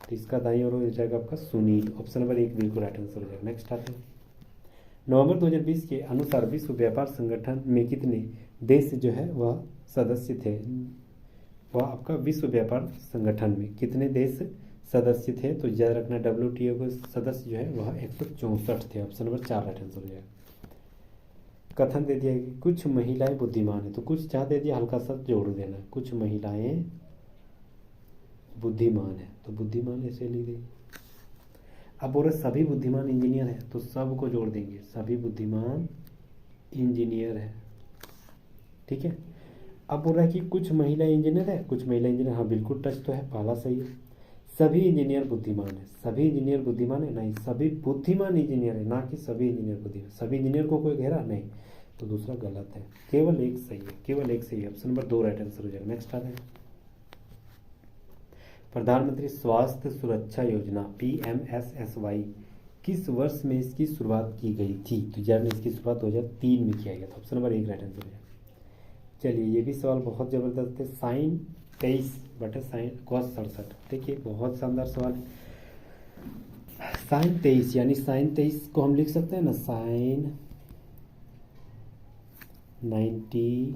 तो इसका दाईं ओर हो जाएगा आपका सुनील। ऑप्शन नंबर 1 बिल्कुल राइट आंसर हो जाएगा। नेक्स्ट आते हैं, नवंबर 2020 के अनुसार विश्व व्यापार संगठन में कितने देश जो है वह सदस्य थे? वह आपका विश्व व्यापार संगठन में कितने देश सदस्य थे? तो याद रखना WTO के सदस्य जो है वह 164 थे। ऑप्शन नंबर 4 राइट आंसर हो जाएगा। कथन दे दिया कि कुछ महिलाएं बुद्धिमान है, तो कुछ चाह दे दिया, हल्का सा जोड़ देना, कुछ महिलाएं बुद्धिमान है, तो बुद्धिमान ऐसे लिख देंगे। अब बोल रहे सभी बुद्धिमान इंजीनियर है, तो सब को जोड़ देंगे, सभी बुद्धिमान इंजीनियर है। ठीक है, अब बोल रहा है कि कुछ महिला इंजीनियर है, कुछ महिला इंजीनियर, हाँ बिल्कुल टच तो है, पहला सही है। सभी इंजीनियर बुद्धिमान है, सभी इंजीनियर बुद्धिमान है नहीं, सभी बुद्धिमान इंजीनियर है, ना कि सभी इंजीनियर बुद्धिमान। सभी इंजीनियर को कोई घेरा नहीं, तो दूसरा गलत है, केवल एक सही है, केवल एक सही है। ऑप्शन नंबर 2 राइट आंसर हो जाएगा। नेक्स्ट आते हैं, प्रधानमंत्री स्वास्थ्य सुरक्षा योजना PMSSY किस वर्ष में इसकी शुरुआत की गई थी? तो यार ने इसकी शुरुआत 2003 में किया गया था। ऑप्शन नंबर 1 राइट आंसर हो जाएगा। चलिए ये भी सवाल बहुत ज़बरदस्त है, साइन 23/sin cos 67। देखिए बहुत शानदार सवाल है। साइन 23 यानी साइन 23 को हम लिख सकते हैं ना, साइन 90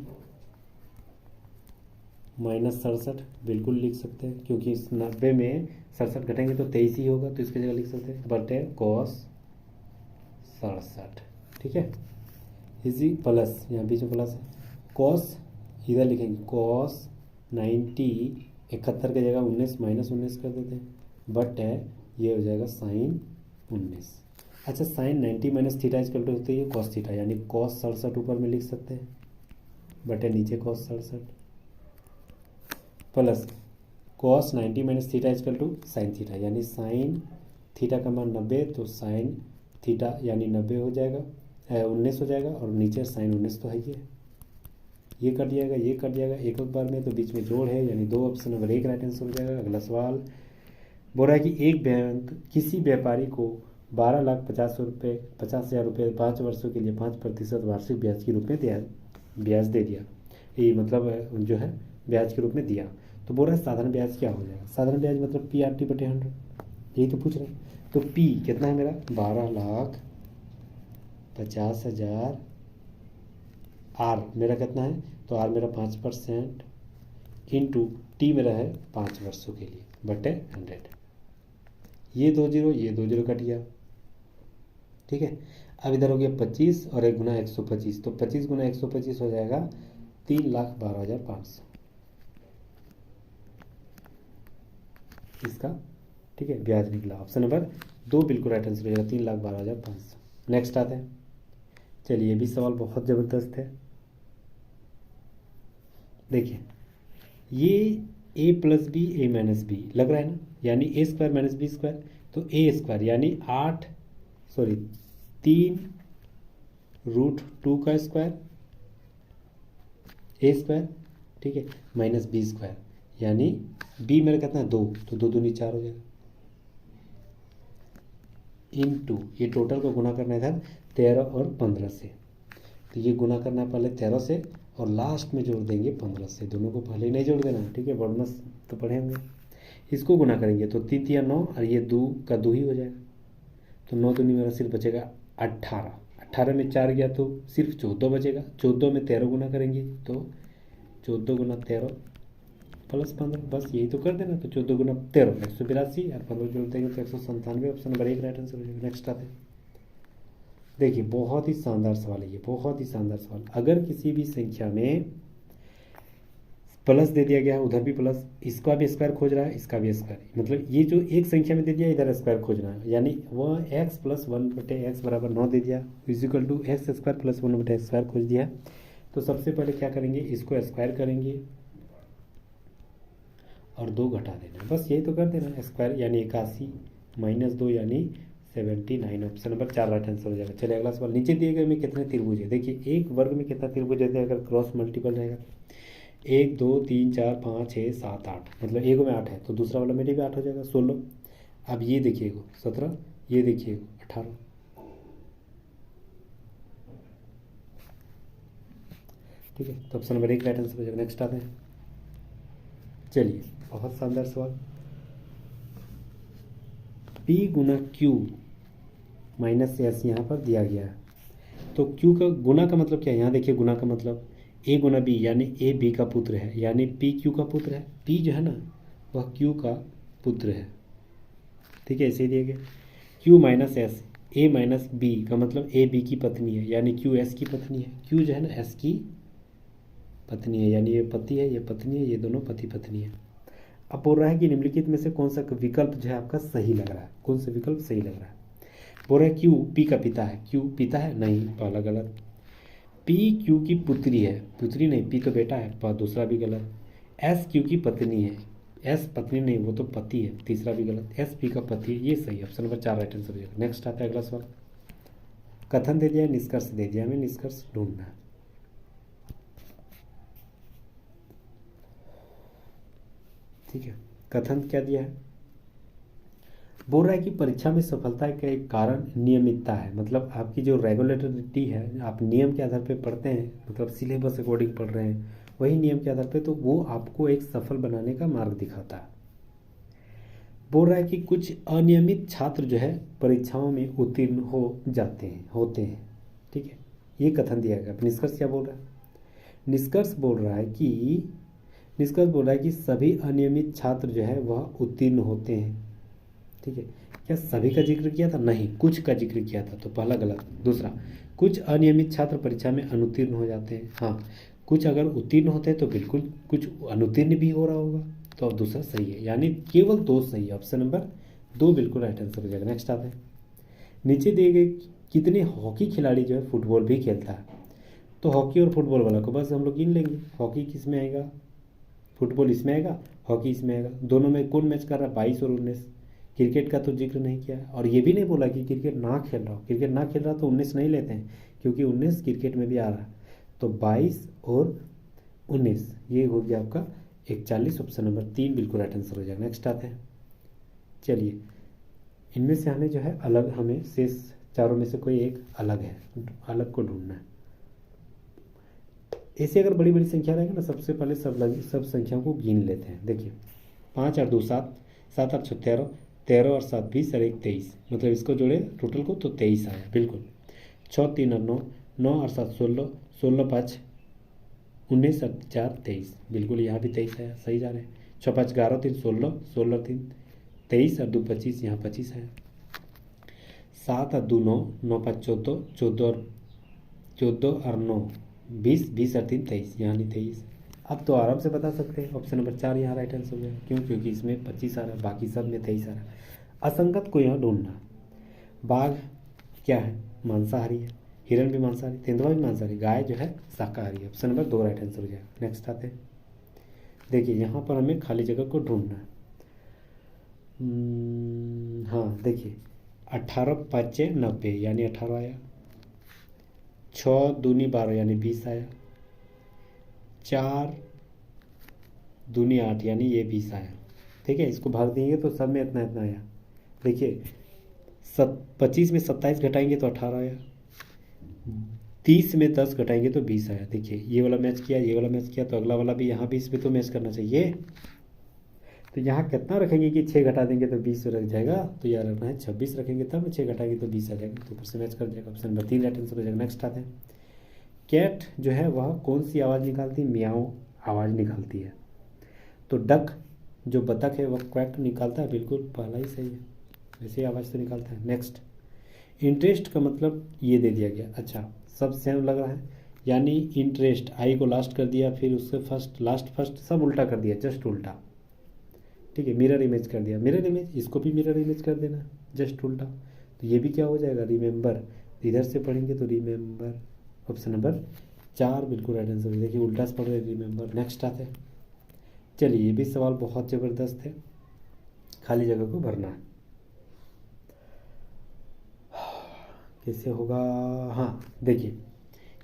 माइनस 67, बिल्कुल लिख सकते हैं, क्योंकि इस 90 में 67 घटेंगे तो 23 ही होगा, तो इसकी जगह लिख सकते हैं बटे cos 67। ठीक है, इसी प्लस यहाँ बीच में प्लस है, cos इधर लिखेंगे cos 90 71 की जगह 19 माइनस 19 कर देते हैं, बट ये हो जाएगा साइन 19। अच्छा, sine 90 minus theta equal to होती है cos थीटा, यानी cos 67 ऊपर में लिख सकते हैं, बटे नीचे cos 67 plus cos 90 minus theta equal to sine theta, यानी साइन थीटा का मान 90, तो साइन थीटा यानी 90 हो जाएगा, 19 हो जाएगा, और नीचे साइन 19 तो है ये कट जाएगा, ये कट जाएगा एक बार में, तो बीच में जोड़ है, यानी 2। ऑप्शन नंबर 1 राइट आंसर हो जाएगा। अगला सवाल बोल रहा है कि एक बैंक किसी व्यापारी को 12,50,000 रुपये 5 वर्षों के लिए 5% वार्षिक ब्याज के रूप में ब्याज दे दिया, ये मतलब जो है ब्याज के रूप में दिया। तो बोल रहा है साधारण ब्याज क्या हो जाएगा? साधारण ब्याज मतलब PRT/100, यही तो पूछ रहे हैं। तो P कितना है मेरा? 12,50,000, R मेरा कितना है? तो R मेरा 5% इंटू T मेरा है 5 वर्षों के लिए बटे 100। ये 2 0 कट गया। ठीक है, अब इधर हो गया 25 और 1 गुना 125, तो 25 गुना 125 हो जाएगा 3,12,500 इसका। ठीक है, ब्याज निकला। ऑप्शन नंबर 2 बिल्कुल राइट आंसर हो जाएगा, 3,12,500। नेक्स्ट आते हैं, चलिए ये भी सवाल बहुत ज़बरदस्त है। देखिए ये a plus B a minus B लग रहा है ना, यानी a² माइनस b², तो a² यानी 3√2 का स्क्वायर a², ठीक है, माइनस b² यानी b मेरा कितना है 2, तो 2 दूनी 4 हो जाएगा, इंटू ये टोटल को गुना करना है इधर 13 और 15 से, तो ये गुना करना है पहले 13 से और लास्ट में जोड़ देंगे 15 से, दोनों को पहले ही नहीं जोड़ देना, ठीक है, वर्डमस तो पढ़े होंगे। इसको गुना करेंगे तो 3 तिया 9 और ये 2 का 2 ही हो जाएगा, तो 9 दूनी मेरा सिर्फ बचेगा 18, 18 में 4 गया तो सिर्फ 14 बचेगा, 14 में 13 गुना करेंगे तो 14 गुना 13 प्लस 15, बस यही तो कर देना। तो 14 गुना 13 182 और 15 जोड़ देंगे तो 197, ऑप्शन नंबर 1 राइट आंसर हो जाएगा। नेक्स्ट आते हैं, देखिए बहुत ही शानदार सवाल है ये, बहुत ही शानदार सवाल। अगर किसी भी संख्या में प्लस दे दिया गया है, उधर भी प्लस, इसका भी स्क्वायर खोज रहा है, इसका भी स्क्वायर, मतलब ये जो एक संख्या में दे दिया इधर स्क्वायर खोजना है, यानी वह एक्स प्लस 1/x बराबर 9 दे दिया, equal to x square plus 1/x square खोज दिया। तो सबसे पहले क्या करेंगे, इसको स्क्वायर करेंगे और 2 घटा देना, बस यही तो कर देना। स्क्वायर यानी 81 माइनस 2 यानी 79, ऑप्शन नंबर 4 राइट आंसर हो जाएगा। चलिए अगला सवाल, नीचे दिए गए में कितने त्रिभुज है। देखिए एक वर्ग में कितना त्रिभुज है, अगर क्रॉस मल्टीपल रहेगा 1 2 3 4 5 6 7 8, मतलब एक में 8 है तो दूसरा वाला में भी 8 हो जाएगा 16। अब ये देखिएगा 17, ये देखिएगा 18, ठीक है, तो ऑप्शन नंबर 1 राइट आंसर हो जाएगा। नेक्स्ट आते हैं, चलिए बहुत शानदार सवाल, P गुना Q माइनस एस यहाँ पर दिया गया है, तो Q का गुना का मतलब क्या है, यहाँ देखिए गुना का मतलब A गुना B, यानी A B का पुत्र है, यानी P Q का पुत्र है, P जो है ना वह Q का पुत्र है, ठीक है, ऐसे ही दिया गया। Q minus S, A minus B का मतलब A B की पत्नी है, यानी Q S की पत्नी है, Q जो है ना S की पत्नी है, यानी ये पति है ये पत्नी है, ये दोनों पति पत्नी है। अब बोल रहा है कि निम्नलिखित में से कौन सा विकल्प जो है आपका सही लग रहा है, कौन सा विकल्प सही लग रहा है। बोल रहा है Q P का पिता है, Q पिता है नहीं, पहला गलत। P Q की पुत्री है, पुत्री नहीं, P तो बेटा है, पर दूसरा भी गलत। S Q की पत्नी है, S पत्नी नहीं वो तो पति है, तीसरा भी गलत। S P का पति है, ये सही है, ऑप्शन नंबर 4 राइट आंसर हो जाएगा। नेक्स्ट आता है अगला सवाल, कथन दे दिया है, निष्कर्ष दे दिया, हमें निष्कर्ष ढूंढना है, ठीक है। कथन क्या दिया है, बोल रहा है कि परीक्षा में सफलता का एक कारण नियमितता है, मतलब आपकी जो रेगुलरिटी है, आप नियम के आधार पर पढ़ते हैं, मतलब सिलेबस अकॉर्डिंग पढ़ रहे हैं, वही नियम के आधार पे, तो वो आपको एक सफल बनाने का मार्ग दिखाता है। बोल रहा है कि कुछ अनियमित छात्र जो है परीक्षाओं में उत्तीर्ण होते हैं, ठीक है, ये कथन दिया गया। निष्कर्ष क्या बोल रहा है, निष्कर्ष बोल रहा है कि सभी अनियमित छात्र जो है वह उत्तीर्ण होते हैं, ठीक है। क्या सभी का जिक्र किया था, नहीं, कुछ का जिक्र किया था, तो पहला गलत। दूसरा, कुछ अनियमित छात्र परीक्षा में अनुत्तीर्ण हो जाते हैं, हाँ, कुछ अगर उत्तीर्ण होते हैं तो बिल्कुल कुछ अनुत्तीर्ण भी हो रहा होगा, तो अब दूसरा सही है, यानी केवल 2 सही है, ऑप्शन नंबर 2 बिल्कुल राइट आंसर हो जाएगा। नेक्स्ट आते हैं, नीचे दिए गए कितने हॉकी खिलाड़ी जो है फुटबॉल भी खेलता है, तो हॉकी और फुटबॉल वाला को बस हम लोग गिन लेंगे, हॉकी किस में आएगा, फुटबॉल इसमें आएगा, हॉकी इसमें आएगा, दोनों में कौन मैच कर रहा है, 22 और 19। क्रिकेट का तो जिक्र नहीं किया, और ये भी नहीं बोला कि क्रिकेट ना खेल रहा हो, क्रिकेट ना खेल रहा तो 19 नहीं लेते हैं, क्योंकि 19 क्रिकेट में भी आ रहा है, तो 22 और 19 ये हो गया आपका 41, ऑप्शन नंबर 3 बिल्कुल राइट आंसर हो जाएगा। नेक्स्ट आते हैं, चलिए इनमें से हमें जो है अलग, हमें शेष चारों में से कोई एक अलग है, अलग को ढूंढना है। ऐसे अगर बड़ी बड़ी संख्या रहेगी ना, सबसे पहले सब संख्याओं को गिन लेते हैं। देखिए 5 और 2 7, 7 और 6 13, 13 और 7 20 और 1 23, मतलब इसको जोड़े टोटल को तो 23 आया, बिल्कुल। 6 3 और 9, 9 और 7 16, 16 5 19 और 4 23, बिल्कुल यहाँ भी 23 आया, सही जा रहे हैं। 6 5 11 3 16, 16 3 23 और 2 25, यहाँ 25 आया। 7 और 2 9, 9 5 14, 14 और 9 20, 20 और 3 23, यहाँ नहीं 23। अब तो आराम से बता सकते हैं, ऑप्शन नंबर 4 यहाँ राइट आंसर हो जाएगा, क्यों, क्योंकि इसमें 25 आ रहा है, बाकी सब में 23 आ रहा है। असंगत को यहाँ ढूंढना, बाघ क्या है, मांसाहारी है, हिरण भी मांसाहारी, तेंदुआ भी मांसाहारी, गाय जो है शाकाहारी है, ऑप्शन नंबर 2 राइट आंसर हो जाएगा। नेक्स्ट आते हैं, देखिए यहाँ पर हमें खाली जगह को ढूंढना है। हाँ देखिए 18 5 90 यानी 18 आया, 6 दूनी 12 यानी 20 आया, 4 दूनी 8 यानी ये 20 आया, ठीक है। इसको भाग देंगे तो सब में इतना इतना आया। देखिए 25 में 27 घटाएंगे तो 18 आया, 30 में 10 घटाएंगे तो 20 आया। देखिए ये वाला मैच किया, ये वाला मैच किया, तो अगला वाला भी यहाँ भी इसमें तो मैच करना चाहिए। तो यहाँ कितना रखेंगे कि 6 घटा देंगे तो 20 रख जाएगा, तो यहाँ रखना है 26 रखेंगे, तब 6 घटाएंगे तो 20 आ जाएगा, तो ऊपर से मैच कर जाएगा। ऑप्शन नंबर 3 राइट आंसर हो जाएगा। नेक्स्ट आते हैं, कैट जो है वह कौन सी आवाज़ निकालती है? म्याऊं आवाज़ निकालती है। तो डक जो बतख है वह क्वैक निकालता है, बिल्कुल पहला ही सही है, वैसे ही आवाज़ तो निकालता है। नेक्स्ट, इंटरेस्ट का मतलब ये दे दिया गया। अच्छा सब सेम लग रहा है, यानी इंटरेस्ट आई को लास्ट कर दिया, फिर उससे फर्स्ट लास्ट फर्स्ट सब उल्टा कर दिया, जस्ट उल्टा। ठीक है, मिरर इमेज कर दिया, मिरर इमेज, इसको भी मिरर इमेज कर देना, जस्ट उल्टा। तो ये भी क्या हो जाएगा? रिमेंबर। इधर से पढ़ेंगे तो रिमेंबर। ऑप्शन नंबर 4 बिल्कुल राइट आंसर। देखिए उल्टा से पढ़ रहे रिमेंबर। नेक्स्ट आते हैं, चलिए ये भी सवाल बहुत ज़बरदस्त है, खाली जगह को भरना है। कैसे होगा? हाँ देखिए,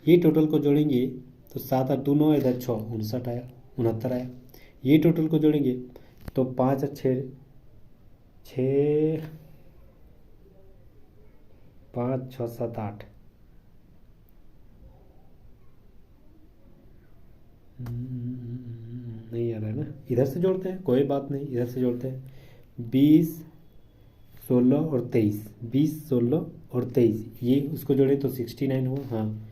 ये टोटल को जोड़ेंगे तो 7 और 2 9, इधर 6 59 आया, 69 आया। ये टोटल को जोड़ेंगे तो 5 और 6 6 5 6 7 8 नहीं आ रहा है ना, इधर से जोड़ते हैं, कोई बात नहीं, इधर से जोड़ते हैं। 20 16 और 23, 20 16 और 23, ये उसको जोड़े तो 69 हुआ। हाँ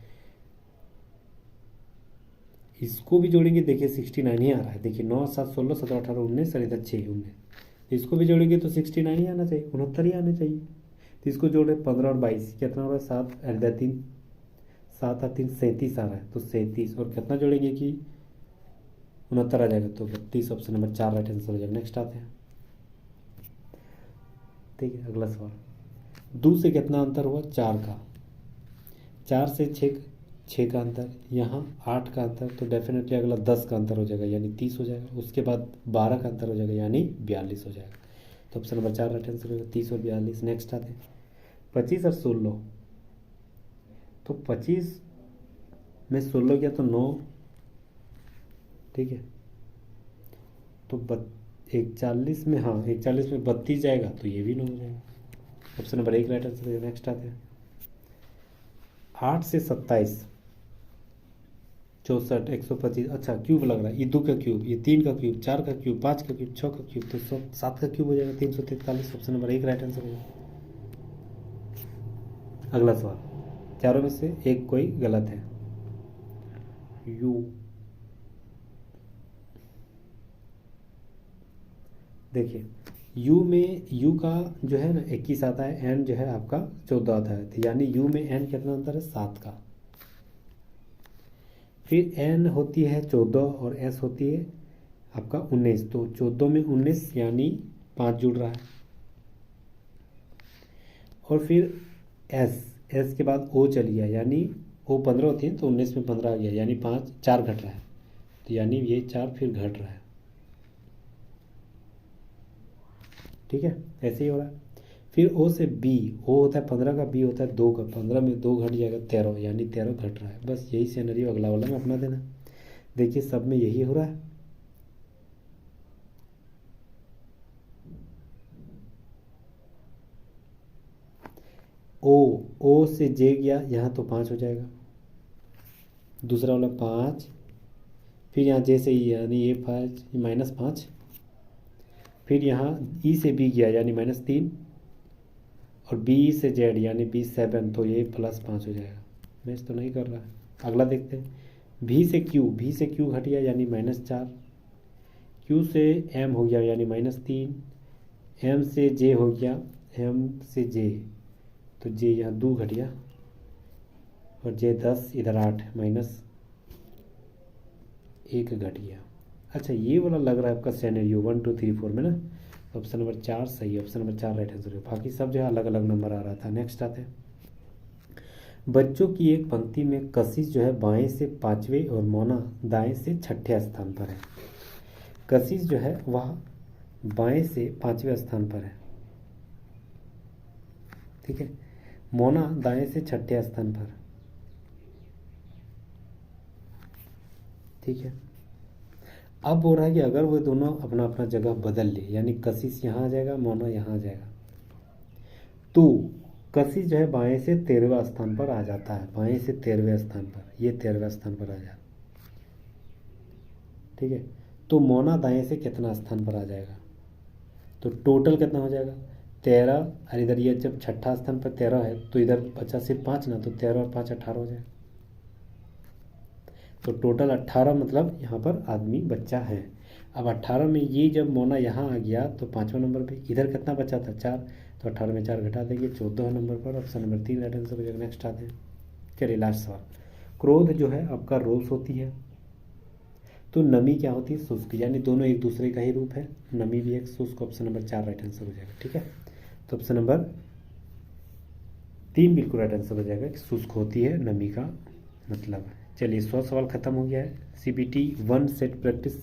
इसको भी जोड़ेंगे, देखिए 69 ही आ रहा है। देखिए 9 7 16 17 18 19 और इधर 6 19, इसको भी जोड़ेंगे तो 69 ही आना चाहिए, 69 ही आने चाहिए। तो इसको जोड़े 15 और 22 कितना हो रहा है? 7 और 3 7 और 3 37 आ रहा है, तो 37 और कितना जोड़ेंगे कि 69 आ जाएगा, तो 32 ऑप्शन नंबर 4 राइट आंसर हो जाएगा। नेक्स्ट आते हैं, ठीक है अगला सवाल, 2 से कितना अंतर हुआ? 4 का। 4 से 6 का अंतर, यहाँ 8 का अंतर, तो डेफिनेटली अगला 10 का अंतर हो जाएगा यानी 30 हो जाएगा। उसके बाद 12 का अंतर हो जाएगा यानी 42 हो जाएगा। तो ऑप्शन नंबर 4 राइट आंसर होगा, 30 और 42। नेक्स्ट आते हैं, 25 और 16, तो 25 में 16 गया तो 9, ठीक है, तो 41 में, हाँ 41 में 32 जाएगा तो ये भी 9 हो जाएगा। Option number 1 right answer. Next आते हैं, 8 से 27 64 125, अच्छा क्यूब लग रहा है, ये 2 का क्यूब, ये 3 का क्यूब, 4 का क्यूब, 5 का क्यूब, 6 का क्यूब, तो 7 का क्यूब हो जाएगा 343। ऑप्शन नंबर 1 राइट आंसर होगा। अगला सवाल, चारों में से एक कोई गलत है। यू, देखिए यू में यू का जो है ना 21 आता है, एन जो है आपका 14 आता है, तो यानी यू में एन कितना अंतर है? 7 का। फिर एन होती है 14 और एस होती है आपका 19, तो 14 में 19 यानी 5 जुड़ रहा है। और फिर एस के बाद ओ चली गया, यानी ओ 15 होती है तो 19 में 15 आ गया, यानी 5 4 घट रहा है, तो यानी ये 4 फिर घट रहा है। ठीक है, ऐसे ही हो रहा है। फिर ओ से बी, ओ होता है 15 का, बी होता है 2 का, 15 में 2 घट जाएगा 13, यानी 13 घट रहा है। बस यही सिनेरियो अगला वाला में अपना देना। देखिए सब में यही हो रहा है। ओ से जे गया यहाँ तो 5 हो जाएगा, दूसरा वाला 5, फिर यहाँ जे से ई यानी ये 5 -5, फिर यहाँ ई से बी गया यानी -3, और बी से जेड यानी B7, तो ये +5 हो जाएगा। मैच तो नहीं कर रहा है। अगला देखते हैं, भी से क्यू घट गया यानी -4, क्यू से एम हो गया यानी -3, एम से जे हो गया, एम से जे, तो जे यहाँ 2 घट गया, और जे 10, इधर 8 -1 घट गया। अच्छा ये वाला लग रहा है आपका सिनेरियो 1 2 3 4 में ना, ऑप्शन नंबर 4 सही है, ऑप्शन नंबर 4 राइट आंसर है, बाकी सब जो है अलग अलग नंबर आ रहा था। नेक्स्ट आते हैं, बच्चों की एक पंक्ति में कशिश जो है बाएं से 5वें और मोना दाएं से 6ठे स्थान पर है। कशिश जो है वह बाएं से 5वें स्थान पर है, ठीक है, मोना दाएं से 6ठे स्थान पर, ठीक है। अब हो रहा है कि अगर वो दोनों अपना अपना जगह बदल ले, यानी कशिश यहाँ आ जाएगा, मोना यहाँ आ जाएगा, तो कसी जो है बाएं से 13वें स्थान पर आ जाता है, बाएं से 13वें स्थान पर, ये 13वें स्थान पर आ जाता, ठीक है। तो मोना दाएं से कितना स्थान पर आ जाएगा, तो टोटल कितना हो जाएगा 13, और इधर ये जब छठा स्थान पर 13 है तो इधर बचा सिर्फ 5 ना, तो 13 और 5 18 हो जाएगा। तो टोटल 18 मतलब यहाँ पर आदमी बच्चा है। अब 18 में ये जब मोना यहाँ आ गया तो 5वां नंबर पे, इधर कितना बचा था 4, तो 18 में 4 घटा देंगे, 14 नंबर पर ऑप्शन नंबर 3 राइट आंसर हो जाएगा। नेक्स्ट आते हैं, चलिए लास्ट सवाल। क्रोध जो है आपका रोष होती है, तो नमी क्या होती है शुष्क, यानी दोनों एक दूसरे का ही रूप है, नमी भी एक शुष्क, ऑप्शन नंबर 4 राइट आंसर हो जाएगा, ठीक है। तो ऑप्शन नंबर 3 बिल्कुल राइट आंसर हो जाएगा कि शुष्क होती है नमी का मतलब है। चलिए 100 सवाल खत्म हो गया है। CBT 1 set practice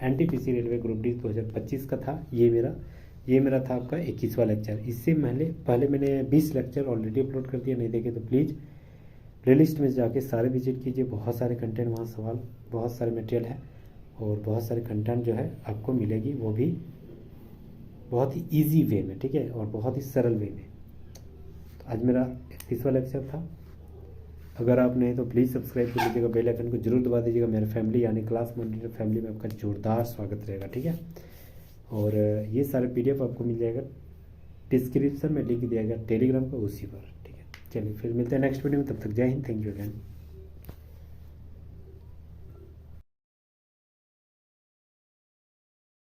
NTPC railway group D 2025 का था ये मेरा था आपका 21वां लेक्चर। इससे पहले मैंने 20 लेक्चर ऑलरेडी अपलोड कर दिया, नहीं देखे तो प्लीज़ प्लेलिस्ट में जाके सारे विजिट कीजिए, बहुत सारे कंटेंट वहाँ सवाल, बहुत सारे मटेरियल है और बहुत सारे कंटेंट जो है आपको मिलेगी, वो भी बहुत ही ईजी वे में, ठीक है, और बहुत ही सरल वे में। तो आज मेरा 31वां लेक्चर था। अगर आप नहीं तो प्लीज़ सब्सक्राइब कर लीजिएगा, बेल आइकन को जरूर दबा दीजिएगा। मेरे फैमिली यानी क्लास मॉनिटर फैमिली में आपका जोरदार स्वागत रहेगा, ठीक है। और ये सारे PDF आपको मिल जाएगा, डिस्क्रिप्शन में लिंक दिया गया टेलीग्राम का, उसी पर, ठीक है। चलिए फिर मिलते हैं नेक्स्ट वीडियो में, तब तक जय हिंद, थैंक यू अगैन।